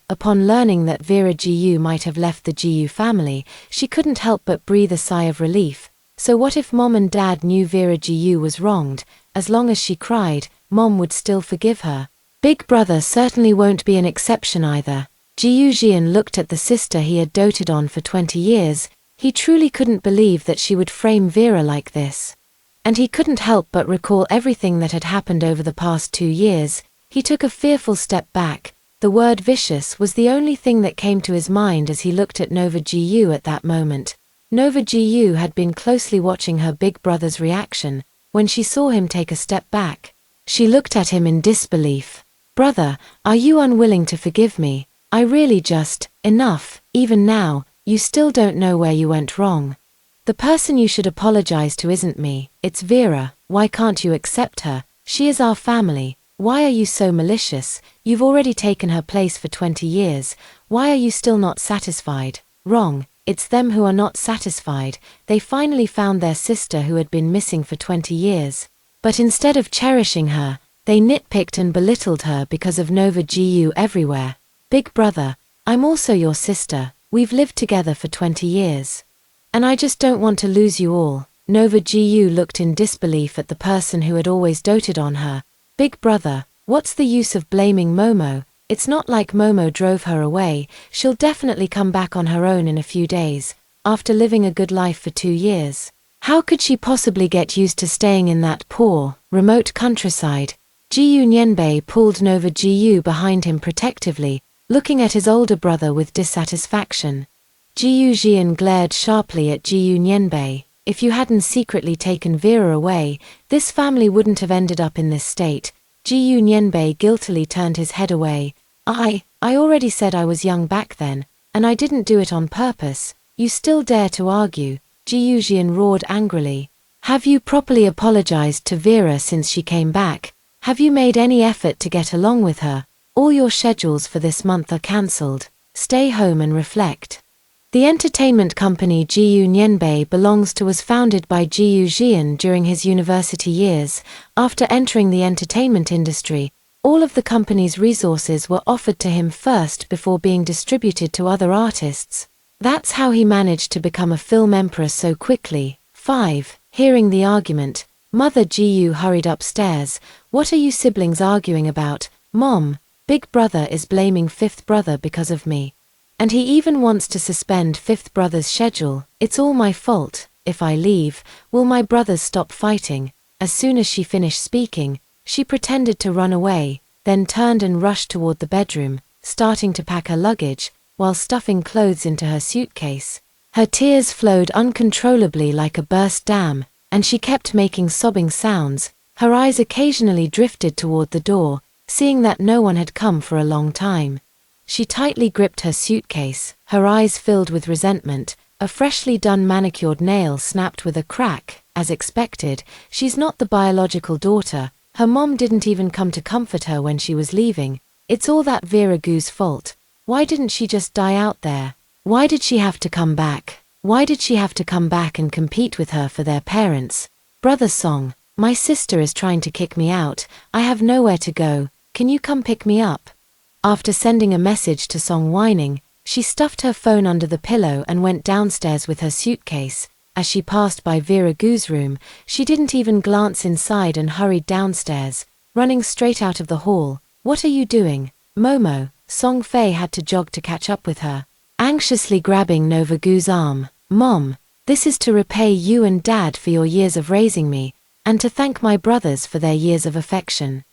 Upon learning that Vera Jiu might have left the Jiu family, she couldn't help but breathe a sigh of relief. So what if Mom and Dad knew Vera Jiu was wronged? As long as she cried, Mom would still forgive her. Big brother certainly won't be an exception either. Jiu Jian looked at the sister he had doted on for 20 years. He truly couldn't believe that she would frame Vera like this. And he couldn't help but recall everything that had happened over the past 2 years. He took a fearful step back. The word vicious was the only thing that came to his mind as he looked at Nova Jiu at that moment. Nova Jiu had been closely watching her big brother's reaction. When she saw him take a step back, she looked at him in disbelief. Brother, are you unwilling to forgive me? I really just, enough. Even now, you still don't know where you went wrong. The person you should apologize to isn't me, it's Vera. Why can't you accept her? She is our family. Why are you so malicious? You've already taken her place for 20 years. Why are you still not satisfied? Wrong. It's them who are not satisfied. They finally found their sister who had been missing for 20 years. But instead of cherishing her, they nitpicked and belittled her because of Nova Jiu everywhere. Big brother, I'm also your sister. We've lived together for 20 years. And I just don't want to lose you all. Nova Jiu looked in disbelief at the person who had always doted on her. Big brother, what's the use of blaming Momo? It's not like Momo drove her away. She'll definitely come back on her own in a few days, after living a good life for 2 years. How could she possibly get used to staying in that poor, remote countryside? Jiyu Nyenbei pulled Nova Jiyu behind him protectively, looking at his older brother with dissatisfaction. Jiyu Jian glared sharply at Jiyu Nyenbei. If you hadn't secretly taken Vera away, this family wouldn't have ended up in this state. Jiyu Nyenbei guiltily turned his head away. I already said I was young back then, and I didn't do it on purpose. You still dare to argue, Jiyu Jian roared angrily. Have you properly apologized to Vera since she came back? Have you made any effort to get along with her? All your schedules for this month are cancelled. Stay home and reflect. The entertainment company Jiyu Nyenbei belongs to was founded by Jiyu Jian during his university years. After entering the entertainment industry, all of the company's resources were offered to him first before being distributed to other artists. That's how he managed to become a film emperor so quickly. 5. Hearing the argument, Mother Jiyu hurried upstairs. What are you siblings arguing about, Mom? Big brother is blaming fifth brother because of me. And he even wants to suspend fifth brother's schedule. It's all my fault. If I leave, will my brothers stop fighting? As soon as she finished speaking, she pretended to run away, then turned and rushed toward the bedroom, starting to pack her luggage, while stuffing clothes into her suitcase. Her tears flowed uncontrollably like a burst dam, and she kept making sobbing sounds. Her eyes occasionally drifted toward the door, seeing that no one had come for a long time. She tightly gripped her suitcase, her eyes filled with resentment. A freshly done manicured nail snapped with a crack. As expected, she's not the biological daughter. Her mom didn't even come to comfort her when she was leaving. It's all that Vera Gu's fault. Why didn't she just die out there? Why did she have to come back? Why did she have to come back and compete with her for their parents? Brother Song, my sister is trying to kick me out. I have nowhere to go. Can you come pick me up? After sending a message to Song whining, she stuffed her phone under the pillow and went downstairs with her suitcase. As she passed by Vera Gu's room, she didn't even glance inside and hurried downstairs, running straight out of the hall. What are you doing, Momo? Song Fei had to jog to catch up with her, anxiously grabbing Nova Gu's arm. Mom, this is to repay you and Dad for your years of raising me, and to thank my brothers for their years of affection.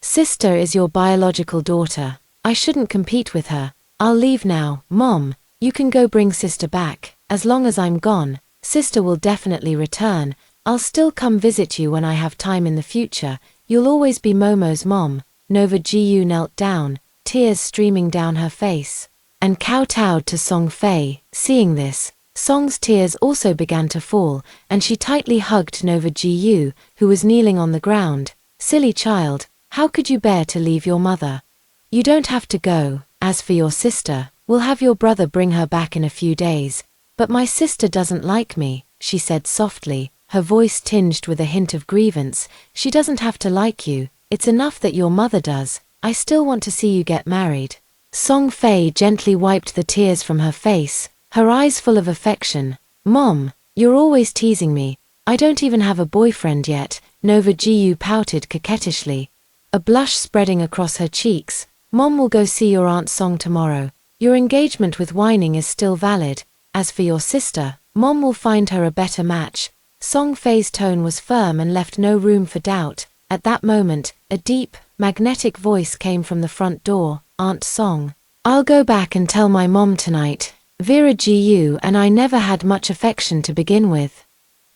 Sister is your biological daughter. I shouldn't compete with her. I'll leave now. Mom, you can go bring sister back. As long as I'm gone, sister will definitely return. I'll still come visit you when I have time in the future. You'll always be Momo's mom. Nova Jiyu knelt down, tears streaming down her face, and kowtowed to Song Fei. Seeing this, Song's tears also began to fall, and she tightly hugged Nova Jiyu, who was kneeling on the ground. Silly child, how could you bear to leave your mother? You don't have to go. As for your sister, we'll have your brother bring her back in a few days. But my sister doesn't like me, she said softly, her voice tinged with a hint of grievance. She doesn't have to like you. It's enough that your mother does. I still want to see you get married. Song Fei gently wiped the tears from her face, her eyes full of affection. Mom, you're always teasing me. I don't even have a boyfriend yet. Nova Jiyu pouted coquettishly, a blush spreading across her cheeks. Mom will go see your Aunt Song tomorrow. Your engagement with Whining is still valid. As for your sister, Mom will find her a better match. Song Fei's tone was firm and left no room for doubt. At that moment, a deep, magnetic voice came from the front door. Aunt Song. I'll go back and tell my mom tonight. Vera Jiyu and I never had much affection to begin with.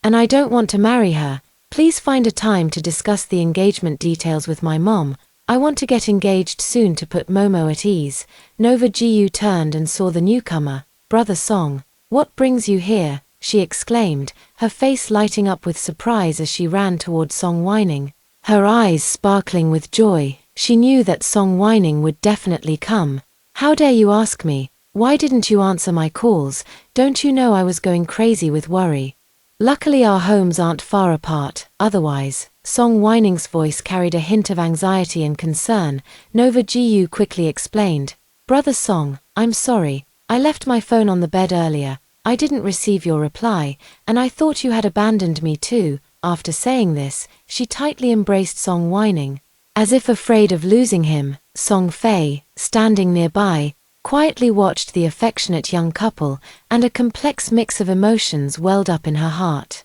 And I don't want to marry her. Please find a time to discuss the engagement details with my mom. I want to get engaged soon to put Momo at ease. Nova Jiyu turned and saw the newcomer. Brother Song, what brings you here? She exclaimed, her face lighting up with surprise as she ran toward Song Whining, her eyes sparkling with joy. She knew that Song Whining would definitely come. How dare you ask me? Why didn't you answer my calls? Don't you know I was going crazy with worry? Luckily our homes aren't far apart, otherwise. Song Whining's voice carried a hint of anxiety and concern. Nova Jiyu quickly explained. Brother Song, I'm sorry. I left my phone on the bed earlier. I didn't receive your reply, and I thought you had abandoned me too. After saying this, she tightly embraced Song Whining. As if afraid of losing him, Song Fei, standing nearby, quietly watched the affectionate young couple, and a complex mix of emotions welled up in her heart.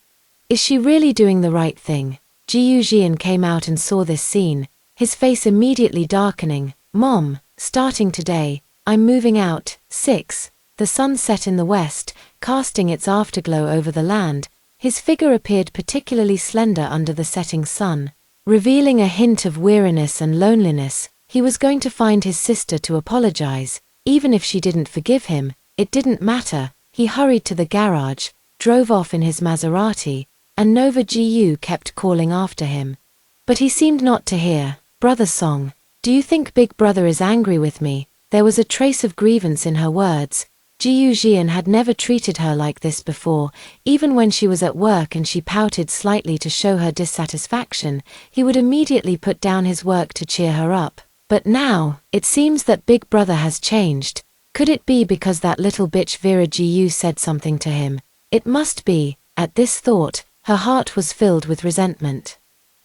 Is she really doing the right thing? Jiyu Jian came out and saw this scene. his face immediately darkening. Mom, starting today, I'm moving out. 6. The sun set in the west, casting its afterglow over the land. His figure appeared particularly slender under the setting sun, revealing a hint of weariness and loneliness. He was going to find his sister to apologize. Even if she didn't forgive him, it didn't matter. He hurried to the garage, drove off in his Maserati, and Nova Gu kept calling after him. But he seemed not to hear. Brother Song, do you think Big Brother is angry with me? There was a trace of grievance in her words. Jiu Jian had never treated her like this before. Even when she was at work and she pouted slightly to show her dissatisfaction, he would immediately put down his work to cheer her up. But now, it seems that Big Brother has changed. Could it be because that little bitch Vera Gu said something to him? It must be. At this thought, her heart was filled with resentment.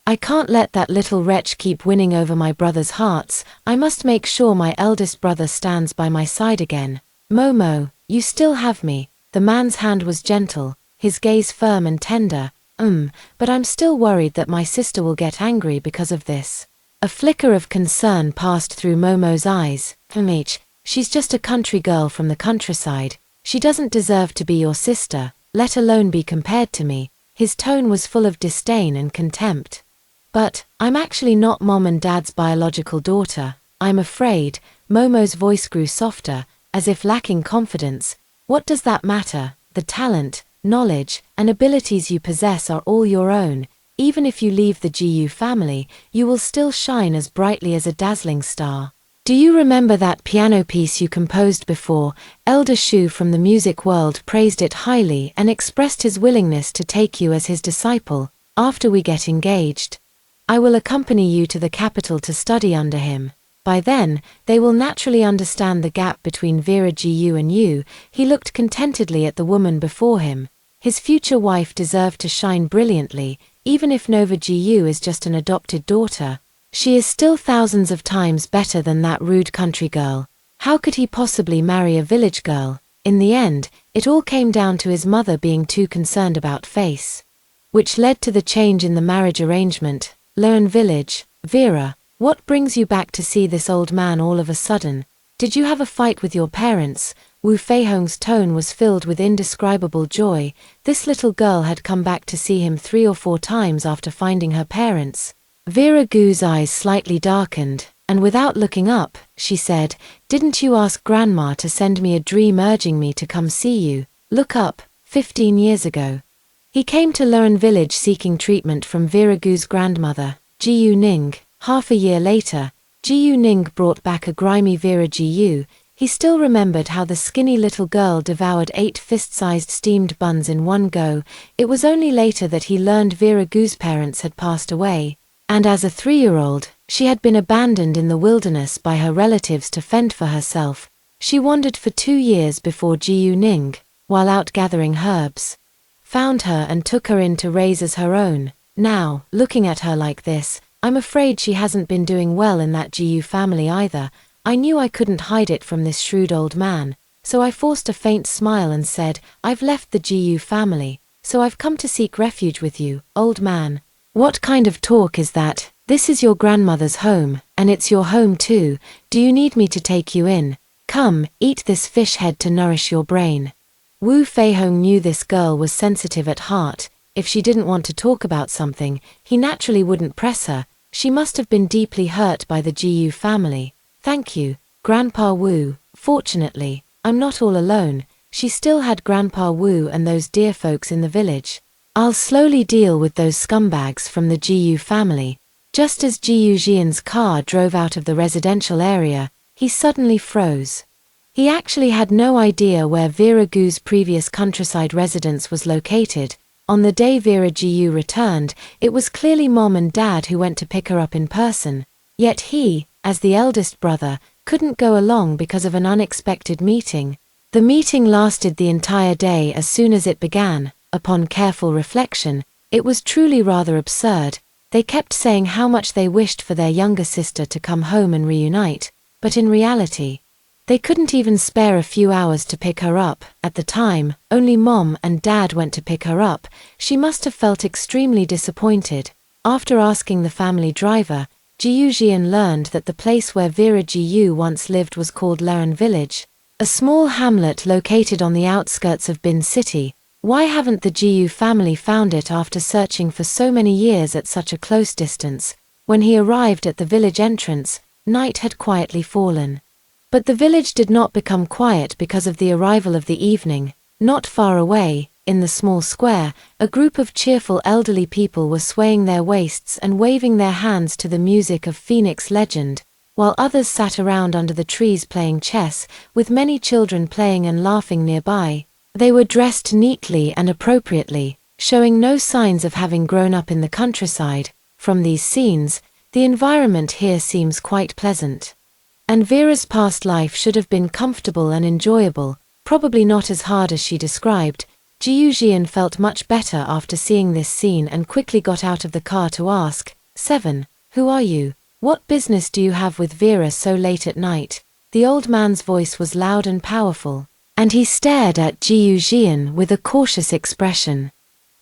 I can't let that little wretch keep winning over my brother's hearts. I must make sure my eldest brother stands by my side again. Momo, you still have me. The man's hand was gentle, his gaze firm and tender. But I'm still worried that my sister will get angry because of this. A flicker of concern passed through Momo's eyes. She's just a country girl from the countryside. She doesn't deserve to be your sister, let alone be compared to me. His tone was full of disdain and contempt. But, I'm actually not Mom and Dad's biological daughter. I'm afraid. Momo's voice grew softer, as if lacking confidence. What does that matter? The talent, knowledge, and abilities you possess are all your own. Even if you leave the Gu family, you will still shine as brightly as a dazzling star. Do you remember that piano piece you composed before? Elder Shu from the music world praised it highly and expressed his willingness to take you as his disciple, after we get engaged. I will accompany you to the capital to study under him. By then, they will naturally understand the gap between Vera Gu and you. He looked contentedly at the woman before him. His future wife deserved to shine brilliantly, even if Nova Gu is just an adopted daughter. She is still thousands of times better than that rude country girl. How could he possibly marry a village girl? In the end, it all came down to his mother being too concerned about face, which led to the change in the marriage arrangement. Learn village. Vera, what brings you back to see this old man all of a sudden? Did you have a fight with your parents? Wu Feihong's tone was filled with indescribable joy. This little girl had come back to see him 3 or 4 times after finding her parents. Vera Gu's eyes slightly darkened, and without looking up, she said, "Didn't you ask Grandma to send me a dream urging me to come see you? Look up, 15 years ago. He came to Luren village seeking treatment from Vera Gu's grandmother, Jiu Ning. Half a year later, Jiu Ning brought back a grimy Vera Gu. He still remembered how the skinny little girl devoured 8 fist-sized steamed buns in one go. It was only later that he learned Vera Gu's parents had passed away, and as a 3-year-old, she had been abandoned in the wilderness by her relatives to fend for herself. She wandered for 2 years before Jiu Ning, while out gathering herbs, found her and took her in to raise as her own. Now, looking at her like this, I'm afraid she hasn't been doing well in that Jiu family either. I knew I couldn't hide it from this shrewd old man, so I forced a faint smile and said, I've left the Jiu family, so I've come to seek refuge with you, old man. What kind of talk is that? This is your grandmother's home, and it's your home too. Do you need me to take you in? Come, eat this fish head to nourish your brain. Wu Feihong knew this girl was sensitive at heart. If she didn't want to talk about something, he naturally wouldn't press her. She must have been deeply hurt by the Jiu family. Thank you, Grandpa Wu. Fortunately, I'm not all alone. She still had Grandpa Wu and those dear folks in the village. I'll slowly deal with those scumbags from the Jiu family. Just as Jiu Jian's car drove out of the residential area, he suddenly froze. He actually had no idea where Vera Gu's previous countryside residence was located. On the day Vera Gu returned, it was clearly Mom and Dad who went to pick her up in person. Yet he, as the eldest brother, couldn't go along because of an unexpected meeting. The meeting lasted the entire day. As soon as it began, upon careful reflection, it was truly rather absurd. They kept saying how much they wished for their younger sister to come home and reunite, but in reality, they couldn't even spare a few hours to pick her up. At the time, only Mom and Dad went to pick her up. She must have felt extremely disappointed. After asking the family driver, Jiujian learned that the place where Vera Jiu once lived was called Leran Village, a small hamlet located on the outskirts of Bin City. Why haven't the Jiu family found it after searching for so many years at such a close distance? When he arrived at the village entrance, night had quietly fallen. But the village did not become quiet because of the arrival of the evening. Not far away, in the small square, a group of cheerful elderly people were swaying their waists and waving their hands to the music of Phoenix Legend, while others sat around under the trees playing chess, with many children playing and laughing nearby. They were dressed neatly and appropriately, showing no signs of having grown up in the countryside. From these scenes, the environment here seems quite pleasant. And Vera's past life should have been comfortable and enjoyable, probably not as hard as she described. Jiujian felt much better after seeing this scene and quickly got out of the car to ask, 7, who are you? What business do you have with Vera so late at night? The old man's voice was loud and powerful, and he stared at Jiujian with a cautious expression,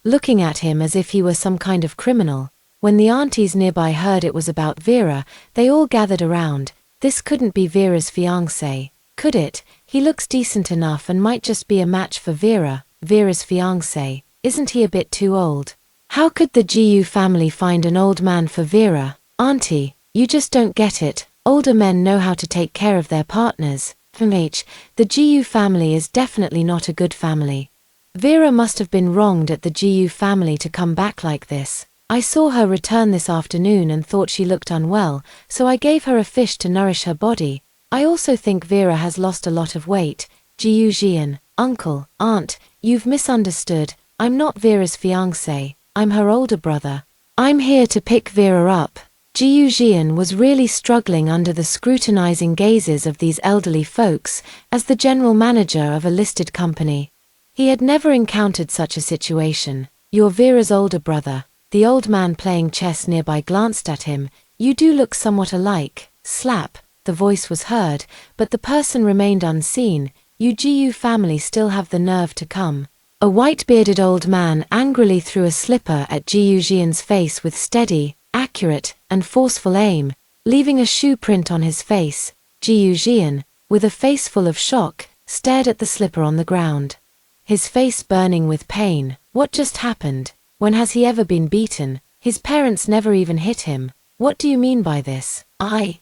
looking at him as if he were some kind of criminal. When the aunties nearby heard it was about Vera, they all gathered around. This couldn't be Vera's fiancé, could it? He looks decent enough and might just be a match for Vera. Vera's fiancé, isn't he a bit too old? How could the Jiu family find an old man for Vera? Auntie, you just don't get it. Older men know how to take care of their partners. The Jiu family is definitely not a good family. Vera must have been wronged at the Jiu family to come back like this. I saw her return this afternoon and thought she looked unwell, so I gave her a fish to nourish her body. I also think Vera has lost a lot of weight. Jiujian, uncle, aunt, you've misunderstood. I'm not Vera's fiancé, I'm her older brother. I'm here to pick Vera up. Jiujian was really struggling under the scrutinizing gazes of these elderly folks, as the general manager of a listed company. He had never encountered such a situation. You're Vera's older brother. The old man playing chess nearby glanced at him. You do look somewhat alike. Slap. The voice was heard, but the person remained unseen. You Jiu family still have the nerve to come. A white-bearded old man angrily threw a slipper at Jiujian's face with steady, accurate, and forceful aim, leaving a shoe print on his face. Jiujian, with a face full of shock, stared at the slipper on the ground, his face burning with pain. What just happened? When has he ever been beaten? His parents never even hit him. What do you mean by this?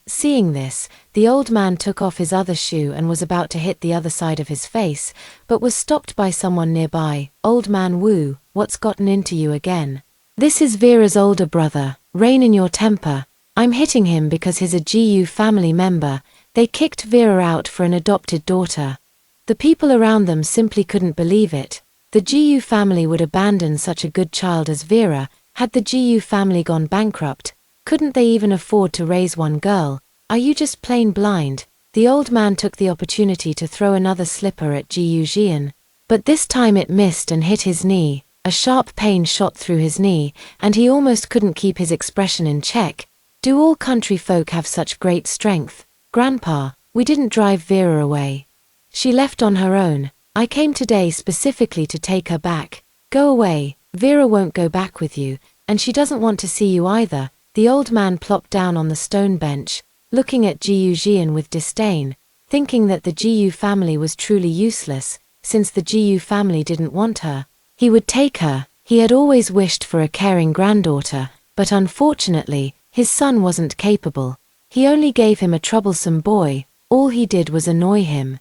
Seeing this, the old man took off his other shoe and was about to hit the other side of his face, but was stopped by someone nearby. Old man Wu, what's gotten into you again? This is Vera's older brother. Rein in your temper. I'm hitting him because he's a Jiu family member. They kicked Vera out for an adopted daughter. The people around them simply couldn't believe it. The Jiu family would abandon such a good child as Vera. Had the Jiu family gone bankrupt, couldn't they even afford to raise one girl? Are you just plain blind? The old man took the opportunity to throw another slipper at Jiujian, but this time it missed and hit his knee. A sharp pain shot through his knee, and he almost couldn't keep his expression in check. Do all country folk have such great strength? Grandpa, we didn't drive Vera away. She left on her own. I came today specifically to take her back. Go away. Vera won't go back with you, and she doesn't want to see you either. The old man plopped down on the stone bench, looking at Jiujian with disdain, thinking that the Jiu family was truly useless, since the Jiu family didn't want her. He would take her. He had always wished for a caring granddaughter, but unfortunately, his son wasn't capable. He only gave him a troublesome boy. All he did was annoy him,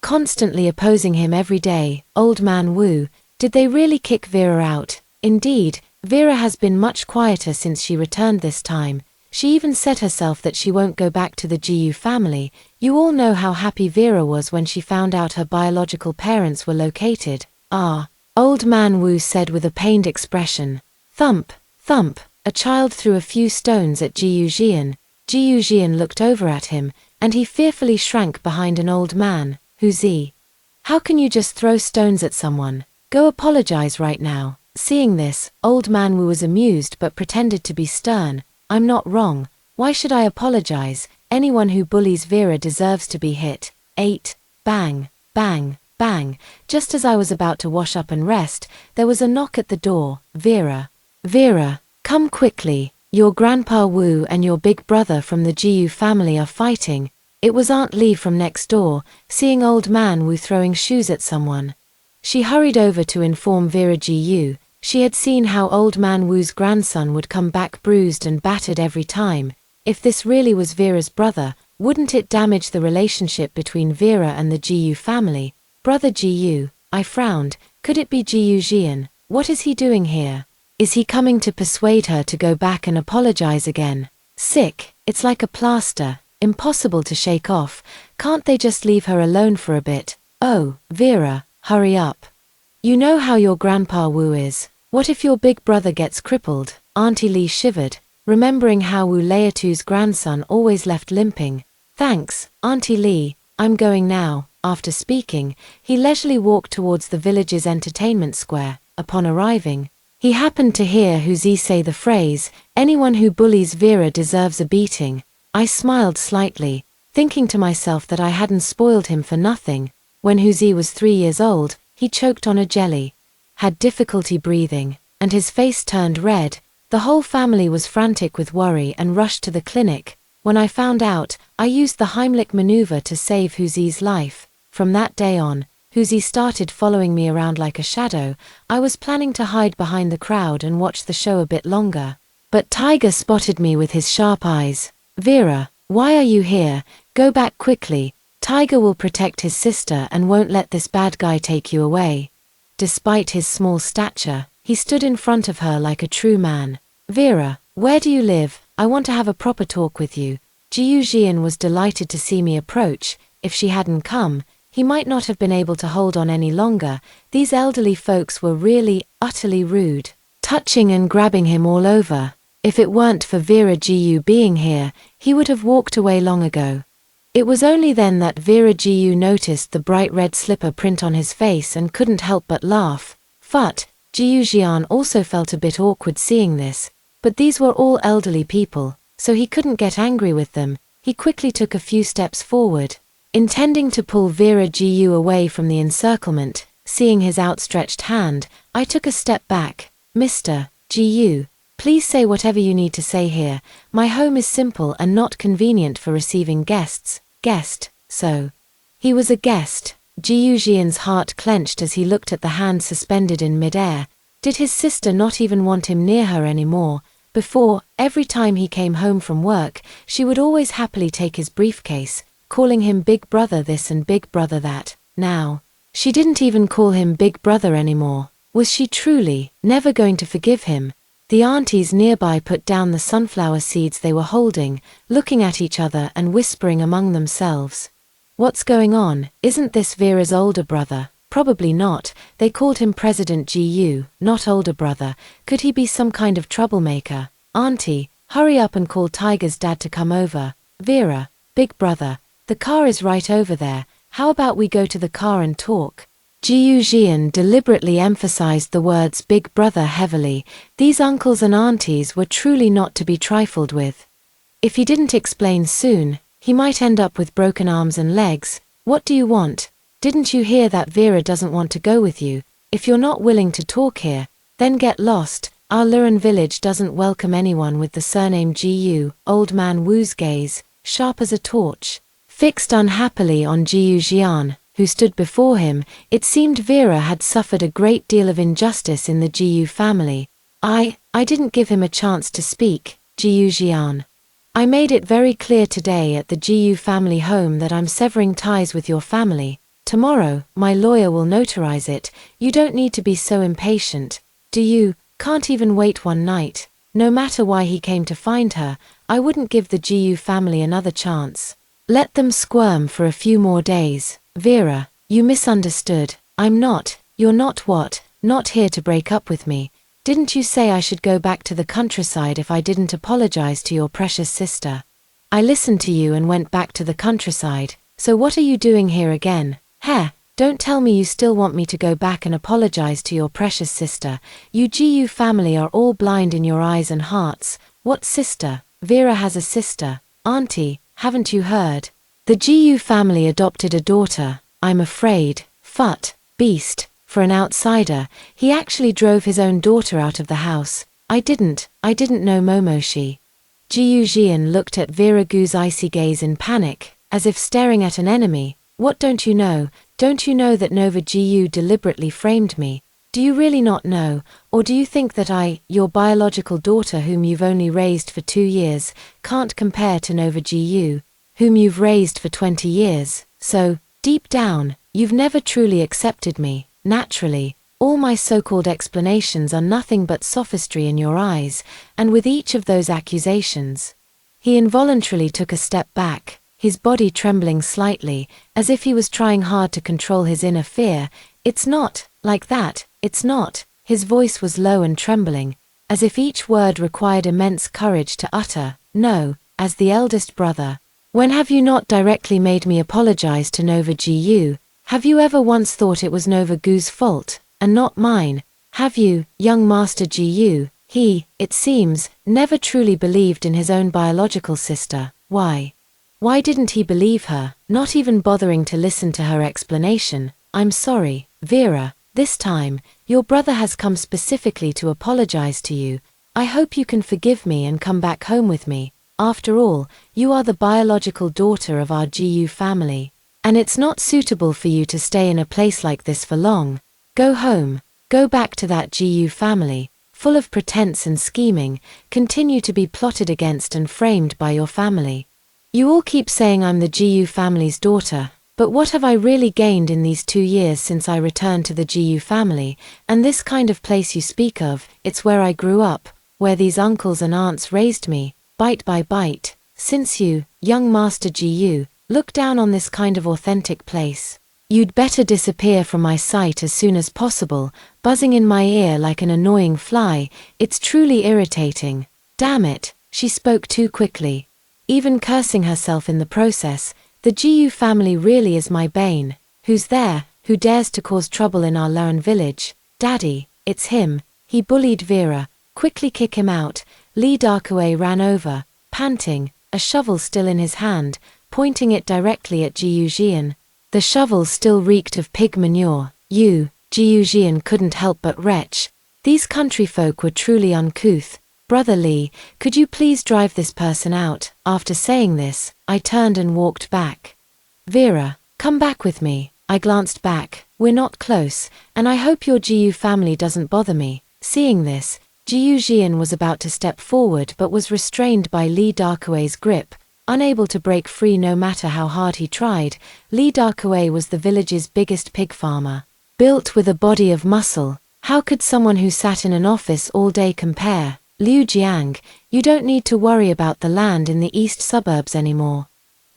constantly opposing him every day. Old man Wu, did they really kick Vera out? Indeed, Vera has been much quieter since she returned this time. She even said herself that she won't go back to the Jiu family. You all know how happy Vera was when she found out her biological parents were located. Old man Wu said with a pained expression. Thump, thump, a child threw a few stones at Jiujian. Jiujian looked over at him, and he fearfully shrank behind an old man. Who's he? How can you just throw stones at someone? Go apologize right now. Seeing this, old man Wu was amused but pretended to be stern. I'm not wrong. Why should I apologize? Anyone who bullies Vera deserves to be hit. 8. Bang, bang, bang. Just as I was about to wash up and rest, there was a knock at the door. Vera. Vera, come quickly. Your Grandpa Wu and your big brother from the Jiyu family are fighting. It was Aunt Lee from next door, seeing old man Wu throwing shoes at someone. She hurried over to inform Vera Jiyu. She had seen how old man Wu's grandson would come back bruised and battered every time. If this really was Vera's brother, wouldn't it damage the relationship between Vera and the Jiyu family? Brother Jiyu, I frowned. Could it be Jiyu Jian? What is he doing here? Is he coming to persuade her to go back and apologize again? Sick, it's like a plaster, impossible to shake off. Can't they just leave her alone for a bit? Oh, Vera, hurry up. You know how your Grandpa Wu is. What if your big brother gets crippled? Auntie Lee shivered, remembering how Wu Leatu's grandson always left limping. Thanks, Auntie Lee, I'm going now. After speaking, he leisurely walked towards the village's entertainment square. Upon arriving, he happened to hear Huzi say the phrase, "Anyone who bullies Vera deserves a beating." I smiled slightly, thinking to myself that I hadn't spoiled him for nothing. When Huzi was 3 years old, he choked on a jelly, had difficulty breathing, and his face turned red. The whole family was frantic with worry and rushed to the clinic. When I found out, I used the Heimlich maneuver to save Huzi's life. From that day on, Huzi started following me around like a shadow. I was planning to hide behind the crowd and watch the show a bit longer. But Tiger spotted me with his sharp eyes. Vera, why are you here? Go back quickly. Tiger will protect his sister and won't let this bad guy take you away. Despite his small stature, he stood in front of her like a true man. Vera, where do you live? I want to have a proper talk with you. Jiyu Jian was delighted to see me approach. If she hadn't come, he might not have been able to hold on any longer. These elderly folks were really, utterly rude, touching and grabbing him all over. If it weren't for Vera Jiyu being here, he would have walked away long ago. It was only then that Vera Jiyu noticed the bright red slipper print on his face and couldn't help but laugh. But Jiyu Jian also felt a bit awkward seeing this. But these were all elderly people, so he couldn't get angry with them. He quickly took a few steps forward, intending to pull Vera Jiyu away from the encirclement. Seeing his outstretched hand, I took a step back. Mr. Jiyu, please say whatever you need to say here. My home is simple and not convenient for receiving guests. Guest, so. He was a guest. Jiyu Jian's heart clenched as he looked at the hand suspended in midair. Did his sister not even want him near her anymore? Before, every time he came home from work, she would always happily take his briefcase, calling him Big Brother this and Big Brother that. Now, she didn't even call him Big Brother anymore. Was she truly never going to forgive him? The aunties nearby put down the sunflower seeds they were holding, looking at each other and whispering among themselves. What's going on? Isn't this Vera's older brother? Probably not. They called him President Jiyu, not older brother. Could he be some kind of troublemaker? Auntie, hurry up and call Tiger's dad to come over. Vera, Big Brother, the car is right over there. How about we go to the car and talk? Jiyu Jian deliberately emphasized the words Big Brother heavily. These uncles and aunties were truly not to be trifled with. If he didn't explain soon, he might end up with broken arms and legs. What do you want? Didn't you hear that Vera doesn't want to go with you? If you're not willing to talk here, then get lost. Our Luren village doesn't welcome anyone with the surname Jiyu. Old man Wu's gaze, sharp as a torch, fixed unhappily on Jiyu Jian, who stood before him. It seemed Vera had suffered a great deal of injustice in the Jiyu family. I didn't give him a chance to speak, Jiyu Jian. I made it very clear today at the Jiyu family home that I'm severing ties with your family. Tomorrow, my lawyer will notarize it. You don't need to be so impatient. Do you? Can't even wait one night. No matter why he came to find her, I wouldn't give the Jiyu family another chance. Let them squirm for a few more days. Vera, you misunderstood. You're not what? Not here to break up with me. Didn't you say I should go back to the countryside if I didn't apologize to your precious sister? I listened to you and went back to the countryside, so what are you doing here again? Heh, don't tell me you still want me to go back and apologize to your precious sister. You Jiyu family are all blind in your eyes and hearts. What sister? Vera has a sister. Auntie, haven't you heard? The Jiyu family adopted a daughter. I'm afraid. Beast. For an outsider, he actually drove his own daughter out of the house. I didn't know Momoshi. Jiu Jian looked at Vera Gu's icy gaze in panic, as if staring at an enemy. What don't you know? Don't you know that Nova Jiu deliberately framed me? Do you really not know, or do you think that I, your biological daughter whom you've only raised for 2 years, can't compare to Nova Jiu, whom you've raised for 20 years? So, deep down, you've never truly accepted me. Naturally, all my so-called explanations are nothing but sophistry in your eyes, and with each of those accusations. He involuntarily took a step back, his body trembling slightly, as if he was trying hard to control his inner fear. It's not like that, it's not. His voice was low and trembling, as if each word required immense courage to utter. No, as the eldest brother. When have you not directly made me apologize to Nova Gu? Have you ever once thought it was Nova Gu's fault, and not mine? Have you, young Master Gu? He, it seems, never truly believed in his own biological sister. Why? Why didn't he believe her, not even bothering to listen to her explanation? I'm sorry, Vera, this time, your brother has come specifically to apologize to you. I hope you can forgive me and come back home with me. After all, you are the biological daughter of our Gu family. And it's not suitable for you to stay in a place like this for long. Go home, go back to that Gu family, full of pretense and scheming, continue to be plotted against and framed by your family. You all keep saying I'm the Gu family's daughter, but what have I really gained in these 2 years since I returned to the Gu family? And this kind of place you speak of, it's where I grew up, where these uncles and aunts raised me, bite by bite. Since you, young Master Gu, look down on this kind of authentic place, you'd better disappear from my sight as soon as possible, buzzing in my ear like an annoying fly. It's truly irritating. Damn it, she spoke too quickly, even cursing herself in the process. The Gu family really is my bane. Who's there? Who dares to cause trouble in our lone village? Daddy, it's him. He bullied Vera. Quickly kick him out. Lee Darkaway ran over, panting, a shovel still in his hand, pointing it directly at Jiu Jian. The shovel still reeked of pig manure. Jiu Jian couldn't help but retch. These country folk were truly uncouth. Brother Lee, could you please drive this person out? After saying this, I turned and walked back. Vera, come back with me. I glanced back. We're not close, and I hope your Gu family doesn't bother me. Seeing this, Jiu Jian was about to step forward but was restrained by Lee Darkaway's grip, unable to break free no matter how hard he tried. Lee Darkaway was the village's biggest pig farmer, built with a body of muscle. How could someone who sat in an office all day compare? Liu Jiang, you don't need to worry about the land in the east suburbs anymore.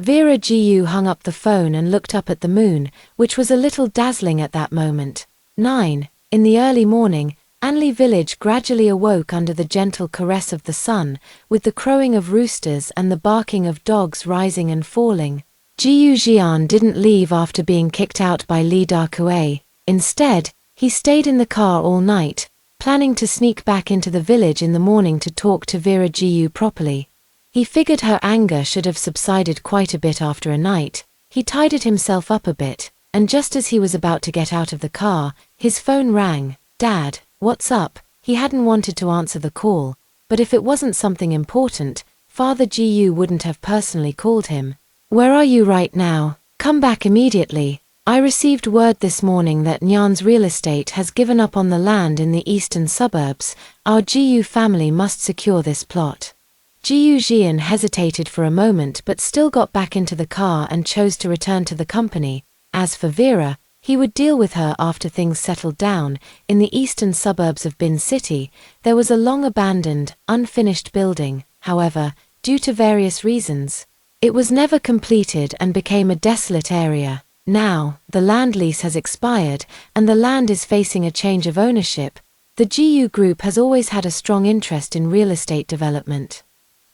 Vera Gu hung up the phone and looked up at the moon, which was a little dazzling at that moment. 9. In the early morning, Anli village gradually awoke under the gentle caress of the sun, with the crowing of roosters and the barking of dogs rising and falling. Jiu Jian didn't leave after being kicked out by Lee Darkaway. Instead, he stayed in the car all night, planning to sneak back into the village in the morning to talk to Vera Gu properly. He figured her anger should have subsided quite a bit after a night. He tidied himself up a bit, and just as he was about to get out of the car, his phone rang. Dad, what's up? He hadn't wanted to answer the call, but if it wasn't something important, Father Gu wouldn't have personally called him. Where are you right now? Come back immediately. I received word this morning that Nyan's real estate has given up on the land in the eastern suburbs. Our Gu family must secure this plot. Jiu Jian hesitated for a moment but still got back into the car and chose to return to the company. As for Vera, he would deal with her after things settled down. In the eastern suburbs of Bin City, there was a long-abandoned, unfinished building. However, due to various reasons, it was never completed and became a desolate area. Now, the land lease has expired, and the land is facing a change of ownership. The Gu Group has always had a strong interest in real estate development.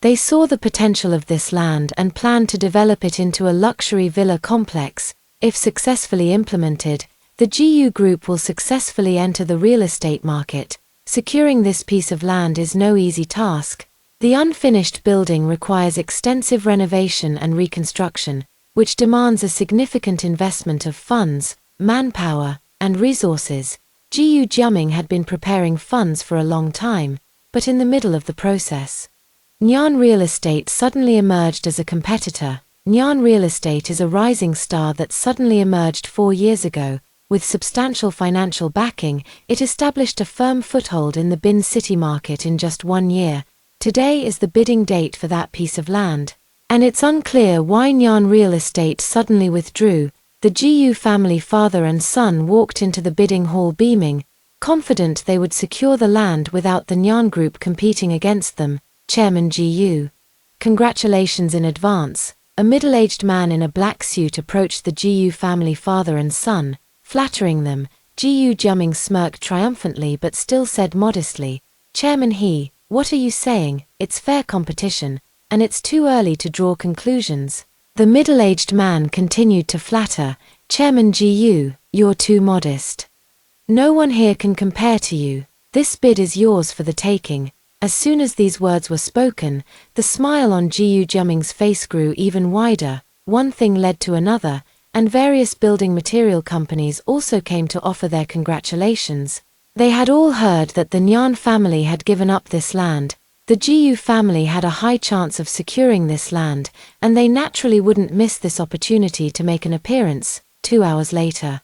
They saw the potential of this land and planned to develop it into a luxury villa complex. If successfully implemented, the Gu Group will successfully enter the real estate market. Securing this piece of land is no easy task. The unfinished building requires extensive renovation and reconstruction, which demands a significant investment of funds, manpower, and resources. Jiu Jiaming had been preparing funds for a long time. but in the middle of the process. Nyan Real Estate suddenly emerged as a competitor. Nyan Real Estate is a rising star that suddenly emerged 4 years ago. With substantial financial backing, it established a firm foothold in the Bin City market in just 1 year. Today is the bidding date for that piece of land. And it's unclear why Nyan Real Estate suddenly withdrew. The GU family father and son walked into the bidding hall beaming, confident they would secure the land without the Nyan Group competing against them. Chairman GU. Congratulations in advance. A middle-aged man in a black suit approached the GU family father and son, flattering them. GU Jiaming smirked triumphantly but still said modestly, "Chairman He, what are you saying? It's fair competition, and it's too early to draw conclusions." The middle-aged man continued to flatter, "Chairman GU, you're too modest. No one here can compare to you. This bid is yours for the taking." As soon as these words were spoken, the smile on GU Jiaming's face grew even wider. One thing led to another, and various building material companies also came to offer their congratulations. They had all heard that the Nyan family had given up this land. The GU family had a high chance of securing this land, and they naturally wouldn't miss this opportunity to make an appearance. 2 hours later,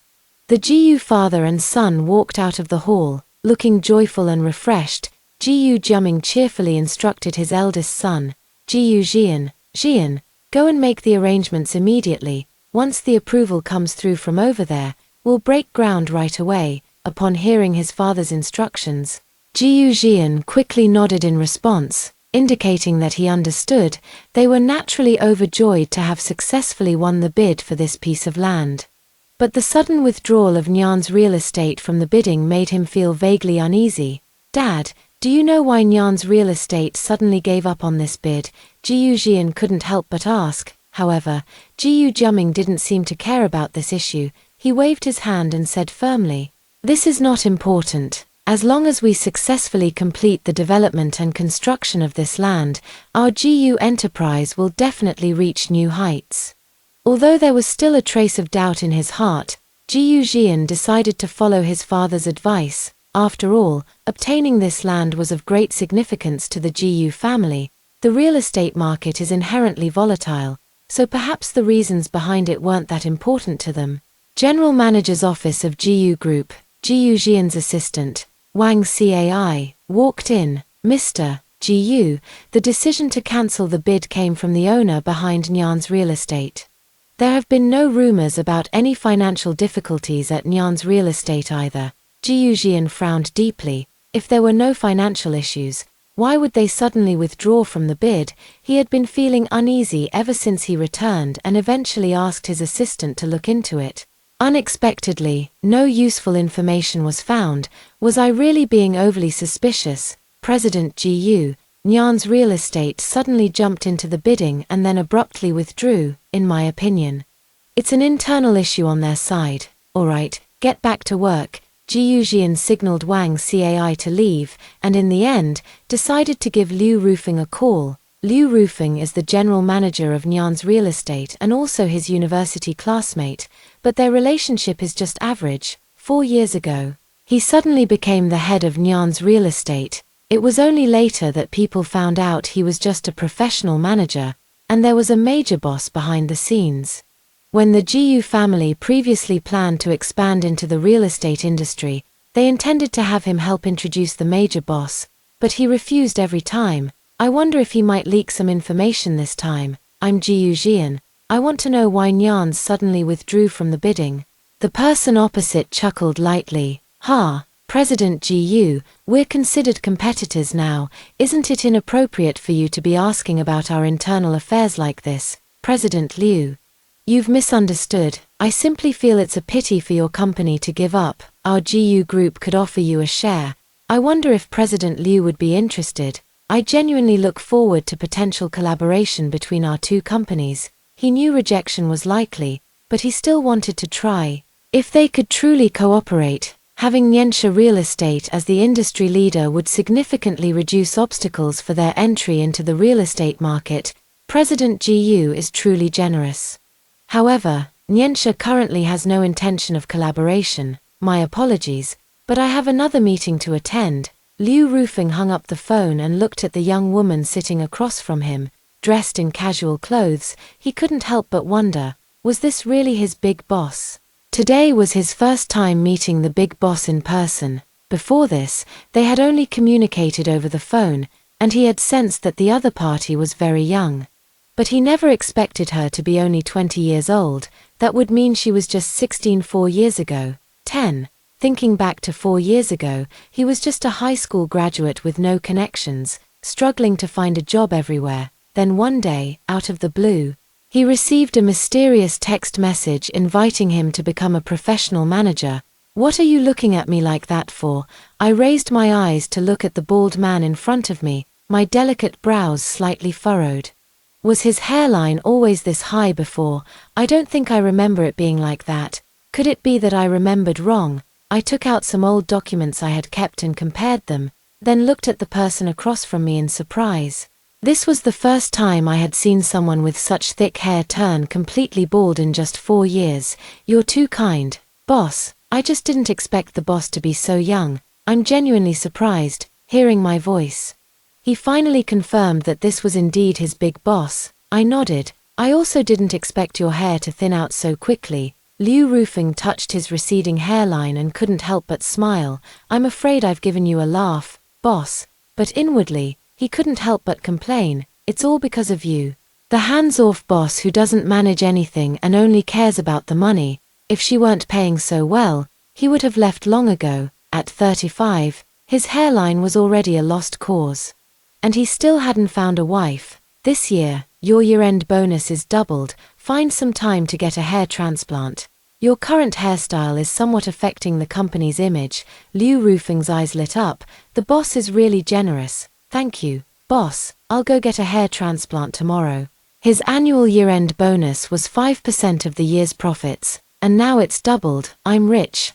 the GU father and son walked out of the hall, looking joyful and refreshed. GU Jiaming cheerfully instructed his eldest son, GU Jian, go and make the arrangements immediately. Once the approval comes through from over there, we'll break ground right away. Upon hearing his father's instructions, GU Jian quickly nodded in response, indicating that he understood. They were naturally overjoyed to have successfully won the bid for this piece of land. But the sudden withdrawal of Nyan's real estate from the bidding made him feel vaguely uneasy. "Dad, do you know why Nyan's real estate suddenly gave up on this bid?" GU Jian couldn't help but ask. However, GU Jiaming didn't seem to care about this issue. He waved his hand and said firmly, "This is not important. As long as we successfully complete the development and construction of this land, our GU enterprise will definitely reach new heights." Although there was still a trace of doubt in his heart, GU Jian decided to follow his father's advice. After all, obtaining this land was of great significance to the GU family. The real estate market is inherently volatile, so perhaps the reasons behind it weren't that important to them. General Manager's Office of GU Group, GU Jian's assistant, Wang Cai, walked in. "Mr. GU, the decision to cancel the bid came from the owner behind Nyan's real estate. There have been no rumors about any financial difficulties at Nyan's real estate either." GU Jian frowned deeply. If there were no financial issues, why would they suddenly withdraw from the bid? He had been feeling uneasy ever since he returned and eventually asked his assistant to look into it. Unexpectedly, no useful information was found. Was I really being overly suspicious? President GU, Nyan's real estate suddenly jumped into the bidding and then abruptly withdrew, in my opinion. It's an internal issue on their side. Alright, get back to work. GU Jian signaled Wang Cai to leave, and in the end, decided to give Liu Rufeng a call. Liu Rufeng is the general manager of Nyan's real estate and also his university classmate, but their relationship is just average. 4 years ago, he suddenly became the head of Nyan's real estate. It was only later that people found out he was just a professional manager, and there was a major boss behind the scenes. When the GU family previously planned to expand into the real estate industry, they intended to have him help introduce the major boss, but he refused every time. I wonder if he might leak some information this time. I'm GU Jian. I want to know why Nyan suddenly withdrew from the bidding. The person opposite chuckled lightly. "Ha, President GU, we're considered competitors now. Isn't it inappropriate for you to be asking about our internal affairs like this?" President Liu. "You've misunderstood. I simply feel it's a pity for your company to give up. Our GU group could offer you a share. I wonder if President Liu would be interested. I genuinely look forward to potential collaboration between our two companies." He knew rejection was likely, but he still wanted to try. If they could truly cooperate, having Nyansha Real Estate as the industry leader would significantly reduce obstacles for their entry into the real estate market. President GU is truly generous. However, Nyansha currently has no intention of collaboration. My apologies, but I have another meeting to attend. Liu Rufeng hung up the phone and looked at the young woman sitting across from him, dressed in casual clothes. He couldn't help but wonder, was this really his big boss? Today was his first time meeting the big boss in person. Before this, they had only communicated over the phone, and he had sensed that the other party was very young. But he never expected her to be only 20 years old. That would mean she was just 16 4 years ago. 10. Thinking back to 4 years ago, he was just a high school graduate with no connections, struggling to find a job everywhere. Then one day, out of the blue, he received a mysterious text message inviting him to become a professional manager. "What are you looking at me like that for?" I raised my eyes to look at the bald man in front of me, my delicate brows slightly furrowed. Was his hairline always this high before? I don't think I remember it being like that. Could it be that I remembered wrong? I took out some old documents I had kept and compared them, then looked at the person across from me in surprise. This was the first time I had seen someone with such thick hair turn completely bald in just 4 years. "You're too kind, boss. I just didn't expect the boss to be so young. I'm genuinely surprised," hearing my voice. He finally confirmed that this was indeed his big boss. I nodded. "I also didn't expect your hair to thin out so quickly." Liu Rufeng touched his receding hairline and couldn't help but smile. "I'm afraid I've given you a laugh, boss." But inwardly, he couldn't help but complain, "It's all because of you. The hands-off boss who doesn't manage anything and only cares about the money. If she weren't paying so well, he would have left long ago." At 35, his hairline was already a lost cause. And he still hadn't found a wife. "This year, your year-end bonus is doubled. Find some time to get a hair transplant. Your current hairstyle is somewhat affecting the company's image." Liu Rufeng's eyes lit up. "The boss is really generous. Thank you, boss. I'll go get a hair transplant tomorrow." His annual year-end bonus was 5% of the year's profits, and now it's doubled. I'm rich.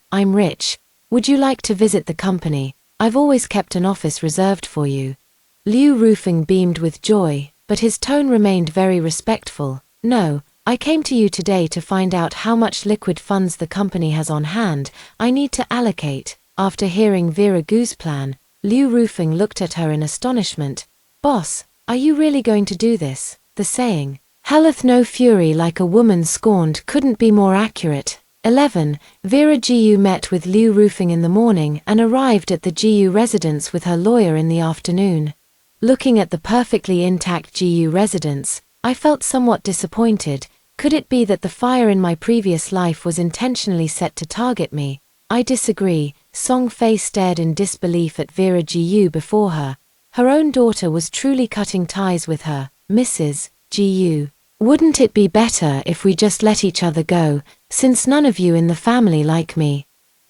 Would you like to visit the company? I've always kept an office reserved for you." Liu Rufeng beamed with joy, but his tone remained very respectful. "No, I came to you today to find out how much liquid funds the company has on hand. I need to allocate." After hearing Vera Gu's plan, Liu Rufeng looked at her in astonishment. "Boss, are you really going to do this?" The saying, "Helleth no fury like a woman scorned," couldn't be more accurate. 11. Vera Gu met with Liu Rufeng in the morning and arrived at the Gu residence with her lawyer in the afternoon. Looking at the perfectly intact Gu residence, I felt somewhat disappointed. Could it be that the fire in my previous life was intentionally set to target me? I disagree. Song Fei stared in disbelief at Vera Gu before her. Her own daughter was truly cutting ties with her. "Mrs. Gu, wouldn't it be better if we just let each other go, since none of you in the family like me?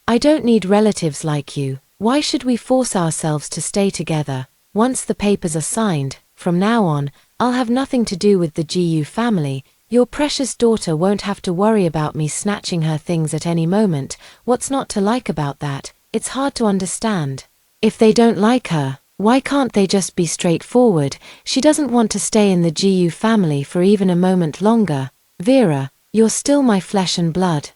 I don't need relatives like you. Why should we force ourselves to stay together? Once the papers are signed, from now on, I'll have nothing to do with the Gu family. Your precious daughter won't have to worry about me snatching her things at any moment. What's not to like about that? It's hard to understand. If they don't like her, why can't they just be straightforward? She doesn't want to stay in the Gu family for even a moment longer. Vera, you're still my flesh and blood.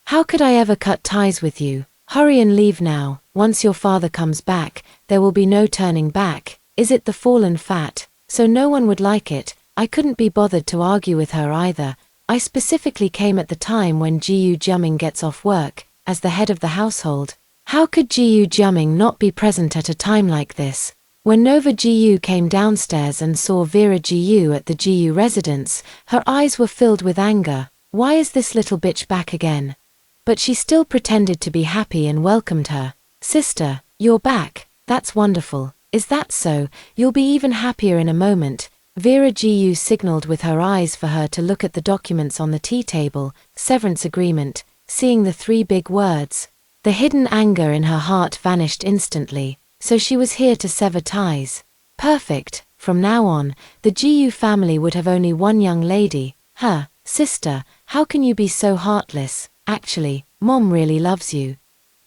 How could I ever cut ties with you? Hurry and leave now. Once your father comes back, there will be no turning back." Is it the fallen fat? So no one would like it. I couldn't be bothered to argue with her either. I specifically came at the time when Gu Jiaming gets off work, as the head of the household. How could Gu Jiaming not be present at a time like this? When Nova Gu came downstairs and saw Vera Gu at the Gu residence, her eyes were filled with anger. Why is this little bitch back again? But she still pretended to be happy and welcomed her. "Sister, you're back. That's wonderful. Is that so? You'll be even happier in a moment." Vera Gu signaled with her eyes for her to look at the documents on the tea table. Severance agreement. Seeing the 3 big words, the hidden anger in her heart vanished instantly. So she was here to sever ties. Perfect. From now on, the Gu family would have only one young lady. Her. "Sister, how can you be so heartless? Actually, Mom really loves you."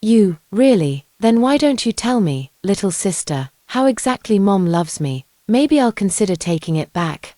"You, really? Then why don't you tell me, little sister, how exactly Mom loves me? Maybe I'll consider taking it back."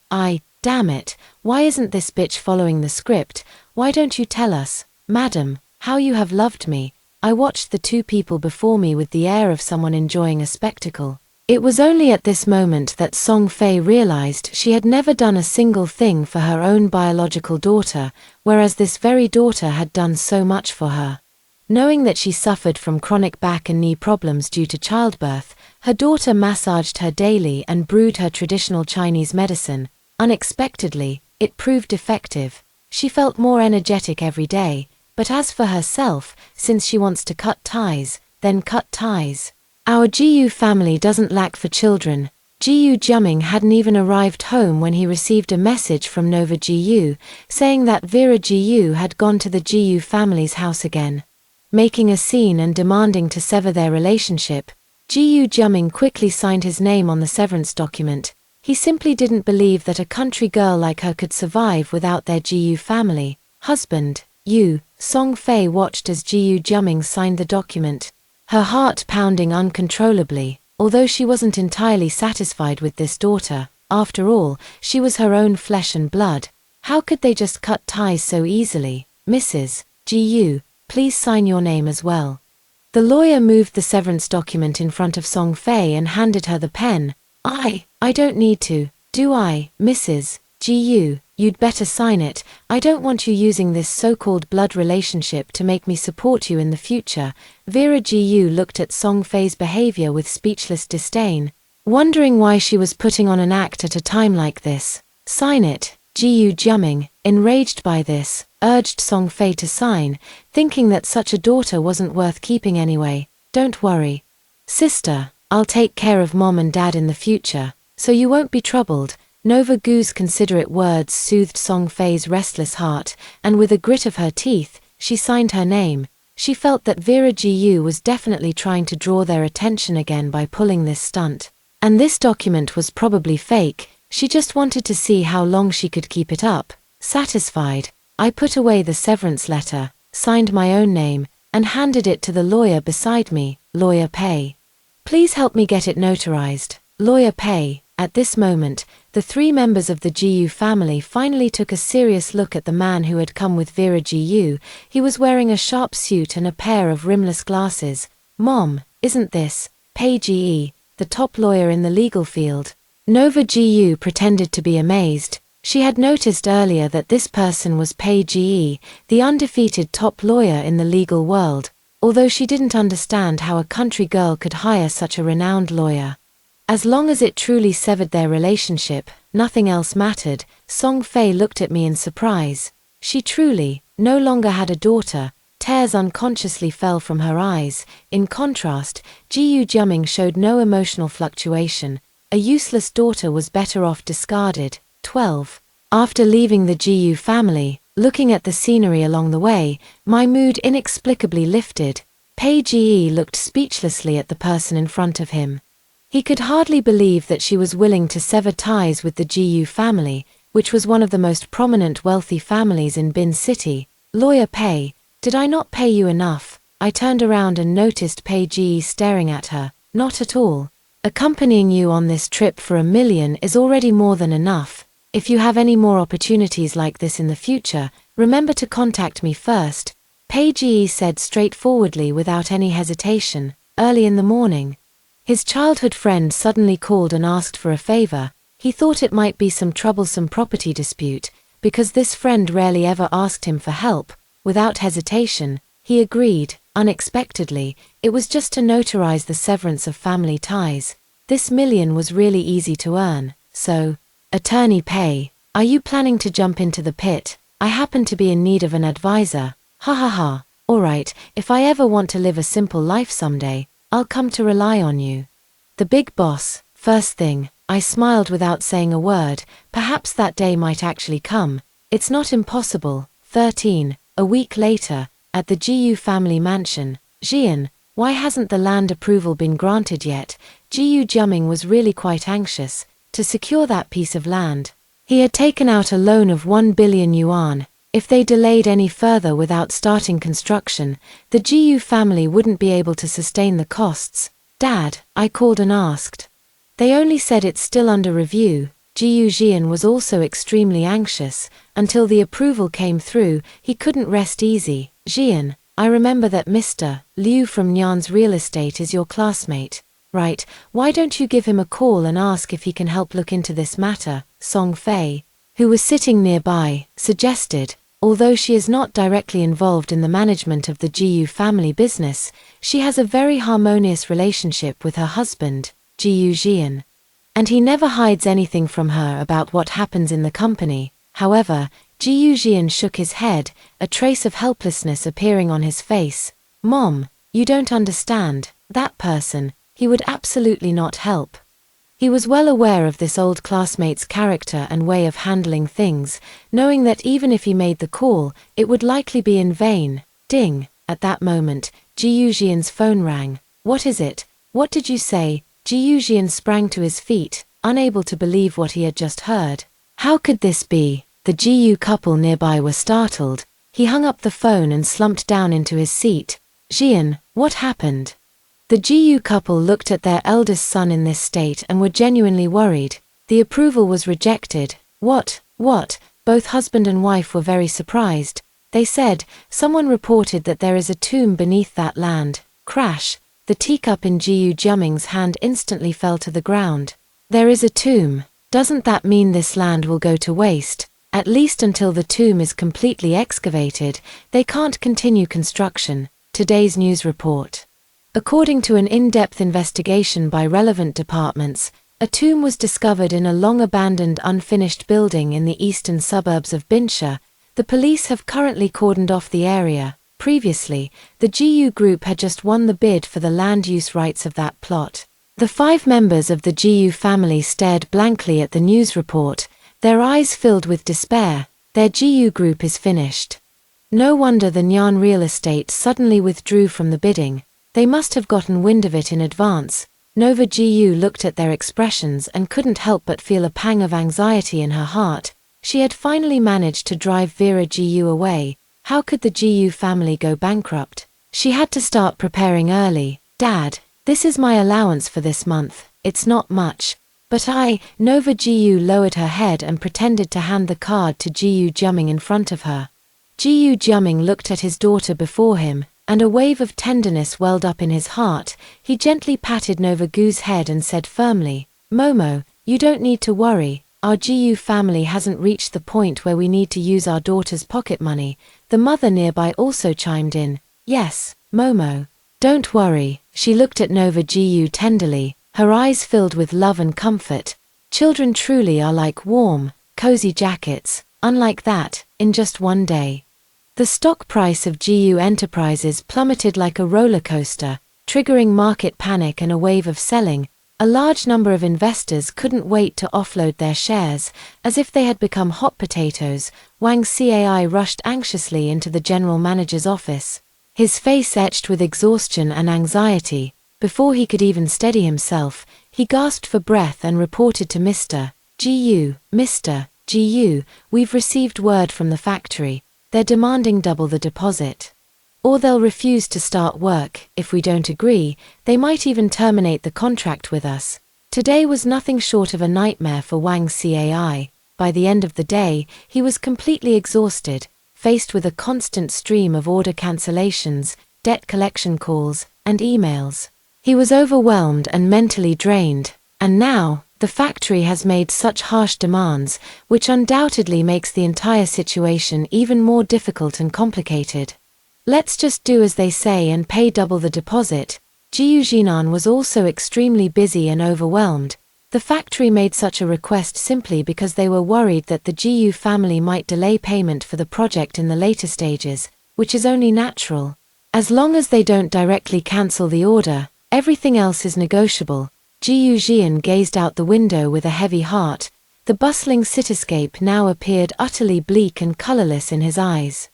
Damn it, why isn't this bitch following the script? "Why don't you tell us, madam, how you have loved me?" I watched the two people before me with the air of someone enjoying a spectacle. It was only at this moment that Song Fei realized she had never done a single thing for her own biological daughter, whereas this very daughter had done so much for her. Knowing that she suffered from chronic back and knee problems due to childbirth, her daughter massaged her daily and brewed her traditional Chinese medicine. Unexpectedly, it proved effective. She felt more energetic every day, but as for herself, since she wants to cut ties, then cut ties. Our Jiyu family doesn't lack for children. Jiyu Jiaming hadn't even arrived home when he received a message from Nova Jiyu, saying that Vera Jiyu had gone to the Jiyu family's house again. Making a scene and demanding to sever their relationship, Jiyu Jiaming quickly signed his name on the severance document. He simply didn't believe that a country girl like her could survive without their Jiyu family. Husband, Yu. Song Fei watched as Jiyu Jiaming signed the document, her heart pounding uncontrollably. Although she wasn't entirely satisfied with this daughter, after all, she was her own flesh and blood. How could they just cut ties so easily? Mrs. Jiyu, please sign your name as well. The lawyer moved the severance document in front of Song Fei and handed her the pen. I don't need to, do I, Mrs. Jiyu? You'd better sign it. I don't want you using this so-called blood relationship to make me support you in the future. Vera Jiyu looked at Song Fei's behavior with speechless disdain, wondering why she was putting on an act at a time like this. Sign it. Jiyu Jiaming, enraged by this, urged Song Fei to sign, thinking that such a daughter wasn't worth keeping anyway. Don't worry, sister, I'll take care of mom and dad in the future, so you won't be troubled. Nova Gu's considerate words soothed Song Fei's restless heart, and with a grit of her teeth, she signed her name. She felt that Vera Jiyu was definitely trying to draw their attention again by pulling this stunt. And this document was probably fake. She just wanted to see how long she could keep it up. Satisfied, I put away the severance letter, signed my own name, and handed it to the lawyer beside me, Lawyer Pei. Please help me get it notarized. Lawyer Pei. At this moment, the three members of the Jiyu family finally took a serious look at the man who had come with Vera Jiyu. He was wearing a sharp suit and a pair of rimless glasses. Mom, isn't this Pei Ji, the top lawyer in the legal field? Nova Jiyu pretended to be amazed. She had noticed earlier that this person was Pei Ji, the undefeated top lawyer in the legal world, although she didn't understand how a country girl could hire such a renowned lawyer. As long as it truly severed their relationship, nothing else mattered. Song Fei looked at me in surprise. She truly no longer had a daughter. Tears unconsciously fell from her eyes. In contrast, Jiyu Jiaming showed no emotional fluctuation. A useless daughter was better off discarded. 12. After leaving the Jiyu family, looking at the scenery along the way, my mood inexplicably lifted. Pei Ji looked speechlessly at the person in front of him. He could hardly believe that she was willing to sever ties with the Jiyu family, which was one of the most prominent wealthy families in Bin City. Lawyer Pei, did I not pay you enough? I turned around and noticed Pei Ji staring at her. Not at all. Accompanying you on this trip for $1 million is already more than enough. If you have any more opportunities like this in the future, remember to contact me first. Pei Ji said straightforwardly without any hesitation. Early in the morning, his childhood friend suddenly called and asked for a favor. He thought it might be some troublesome property dispute, because this friend rarely ever asked him for help. Without hesitation, he agreed. Unexpectedly, it was just to notarize the severance of family ties. This $1 million was really easy to earn, so, Attorney Pei, are you planning to jump into the pit? I happen to be in need of an advisor. Ha ha ha. Alright, if I ever want to live a simple life someday, I'll come to rely on you. The big boss. First thing, I smiled without saying a word. Perhaps that day might actually come. It's not impossible. 13. A week later, at the Jiyu family mansion. Jian, why hasn't the land approval been granted yet? Jiyu Jiaming was really quite anxious to secure that piece of land. He had taken out a loan of 1 billion yuan. If they delayed any further without starting construction, the Jiyu family wouldn't be able to sustain the costs. Dad, I called and asked. They only said it's still under review. Jiyu Jian was also extremely anxious. Until the approval came through, he couldn't rest easy. Jian, I remember that Mr. Liu from Nyan's real estate is your classmate, right? Why don't you give him a call and ask if he can help look into this matter?" Song Fei, who was sitting nearby, suggested. Although she is not directly involved in the management of the Jiyu family business, she has a very harmonious relationship with her husband, Jiyu Jian. And he never hides anything from her about what happens in the company. However, Jiyu Jian shook his head, a trace of helplessness appearing on his face. "Mom, you don't understand. That person, he would absolutely not help." He was well aware of this old classmate's character and way of handling things, knowing that even if he made the call, it would likely be in vain. Ding! At that moment, Jiyu Jian's phone rang. "What is it? What did you say?" Jiyu Jian sprang to his feet, unable to believe what he had just heard. How could this be? The Jiyu couple nearby were startled. He hung up the phone and slumped down into his seat. "Jian, what happened?" The Jiyu couple looked at their eldest son in this state and were genuinely worried. The approval was rejected. What? Both husband and wife were very surprised. They said, "Someone reported that there is a tomb beneath that land." Crash! The teacup in Jiyu Jiaming's hand instantly fell to the ground. "There is a tomb. Doesn't that mean this land will go to waste? At least until the tomb is completely excavated, they can't continue construction." Today's news report. According to an in-depth investigation by relevant departments, a tomb was discovered in a long-abandoned unfinished building in the eastern suburbs of Binsha. The police have currently cordoned off the area. Previously, the Jiyu group had just won the bid for the land use rights of that plot. The 5 members of the Jiyu family stared blankly at the news report, their eyes filled with despair. Their Jiyu group is finished. No wonder the Nyan real estate suddenly withdrew from the bidding. They must have gotten wind of it in advance. Nova Jiyu looked at their expressions and couldn't help but feel a pang of anxiety in her heart. She had finally managed to drive Vera Jiyu away. How could the Jiyu family go bankrupt? She had to start preparing early. "Dad, this is my allowance for this month. It's not much. But Nova Jiyu lowered her head and pretended to hand the card to Jiyu Jiaming in front of her. Jiyu Jiaming looked at his daughter before him, and a wave of tenderness welled up in his heart. He gently patted Nova Gu's head and said firmly, "Momo, you don't need to worry. Our Jiyu family hasn't reached the point where we need to use our daughter's pocket money." The mother nearby also chimed in, "Yes, Momo. Don't worry." She looked at Nova Jiyu tenderly, her eyes filled with love and comfort. Children truly are like warm, cozy jackets. Unlike that, in just one day, the stock price of Jiyu Enterprises plummeted like a roller coaster, triggering market panic and a wave of selling. A large number of investors couldn't wait to offload their shares. As if they had become hot potatoes, Wang Cai rushed anxiously into the general manager's office, his face etched with exhaustion and anxiety. Before he could even steady himself, he gasped for breath and reported to Mr. Jiyu, "We've received word from the factory. They're demanding double the deposit. Or they'll refuse to start work. If we don't agree, they might even terminate the contract with us." Today was nothing short of a nightmare for Wang Cai. By the end of the day, he was completely exhausted, faced with a constant stream of order cancellations, debt collection calls, and emails. He was overwhelmed and mentally drained. And now, the factory has made such harsh demands, which undoubtedly makes the entire situation even more difficult and complicated. Let's just do as they say and pay double the deposit. Jiyu Jinan was also extremely busy and overwhelmed. The factory made such a request simply because they were worried that the Jiyu family might delay payment for the project in the later stages, which is only natural. As long as they don't directly cancel the order, everything else is negotiable. Jiyu Jian gazed out the window with a heavy heart. The bustling cityscape now appeared utterly bleak and colorless in his eyes.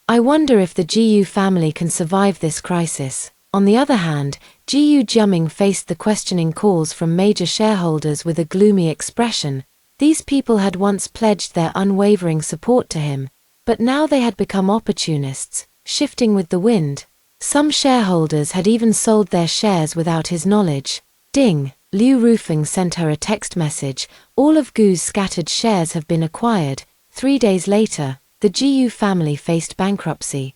I wonder if the Jiyu family can survive this crisis. On the other hand, Jiyu Jiaming faced the questioning calls from major shareholders with a gloomy expression. These people had once pledged their unwavering support to him, but now they had become opportunists, shifting with the wind. Some shareholders had even sold their shares without his knowledge. Ding! Liu Rufeng sent her a text message. All of Gu's scattered shares have been acquired. 3 days later, the Jiyu family faced bankruptcy.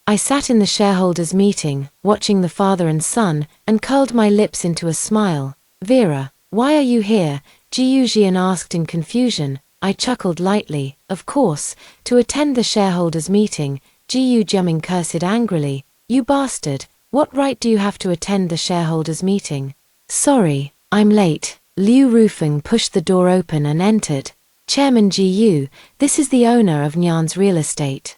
I sat in the shareholders' meeting, watching the father and son, and curled my lips into a smile. Vera, why are you here? Jiu Jian asked in confusion. I chuckled lightly. Of course, to attend the shareholders' meeting. Jiu Jiaming cursed angrily. You bastard, what right do you have to attend the shareholders' meeting? Sorry, I'm late. Liu Rufeng pushed the door open and entered. Chairman Jiu, this is the owner of Nyan's real estate.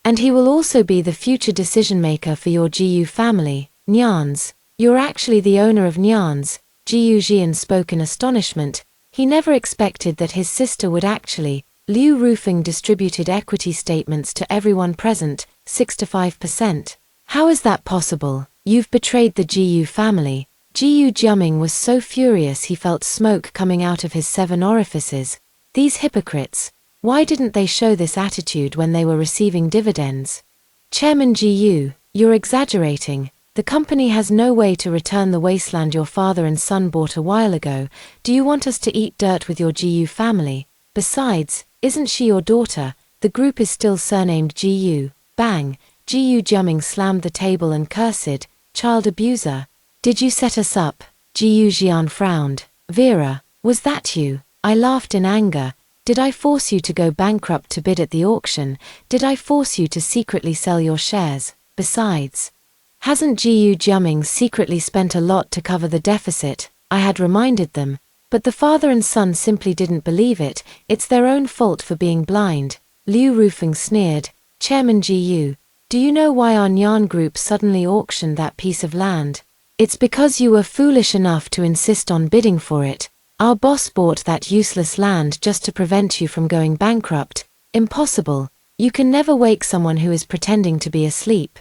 And he will also be the future decision-maker for your Jiu family, Nyan's. You're actually the owner of Nyan's. Jiu Jian spoke in astonishment. He never expected that his sister would actually. Liu Rufeng distributed equity statements to everyone present, 65%. How is that possible? You've betrayed the Jiu family. Jiu Jiaming was so furious he felt smoke coming out of his 7 orifices. These hypocrites. Why didn't they show this attitude when they were receiving dividends? Chairman Jiu, you're exaggerating. The company has no way to return the wasteland your father and son bought a while ago. Do you want us to eat dirt with your Jiu family? Besides, isn't she your daughter? The group is still surnamed Jiu. Bang! Jiu Jiaming slammed the table and cursed. Child abuser. Did you set us up? Jiu Jian frowned. Vera, was that you? I laughed in anger. Did I force you to go bankrupt to bid at the auction? Did I force you to secretly sell your shares? Besides, hasn't Jiu Jiaming secretly spent a lot to cover the deficit? I had reminded them, but the father and son simply didn't believe it. It's their own fault for being blind. Liu Rufeng sneered. Chairman Jiu, do you know why our Nyan group suddenly auctioned that piece of land? It's because you were foolish enough to insist on bidding for it. Our boss bought that useless land just to prevent you from going bankrupt. Impossible. You can never wake someone who is pretending to be asleep.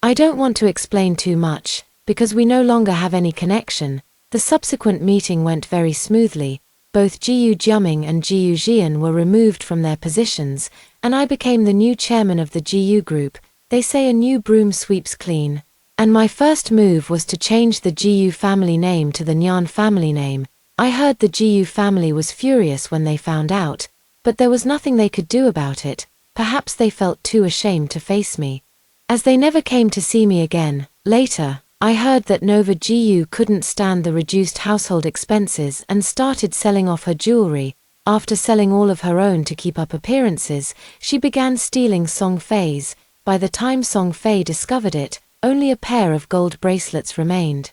I don't want to explain too much, because we no longer have any connection. The subsequent meeting went very smoothly. Both Jiu Jiaming and Jiu Jian were removed from their positions, and I became the new chairman of the Jiu group. They say a new broom sweeps clean. And my first move was to change the Jiu family name to the Nyan family name. I heard the Jiu family was furious when they found out, but there was nothing they could do about it. Perhaps they felt too ashamed to face me. As they never came to see me again. Later, I heard that Nova Jiu couldn't stand the reduced household expenses and started selling off her jewelry. After selling all of her own to keep up appearances, she began stealing Song Fei's. By the time Song Fei discovered it, only a pair of gold bracelets remained.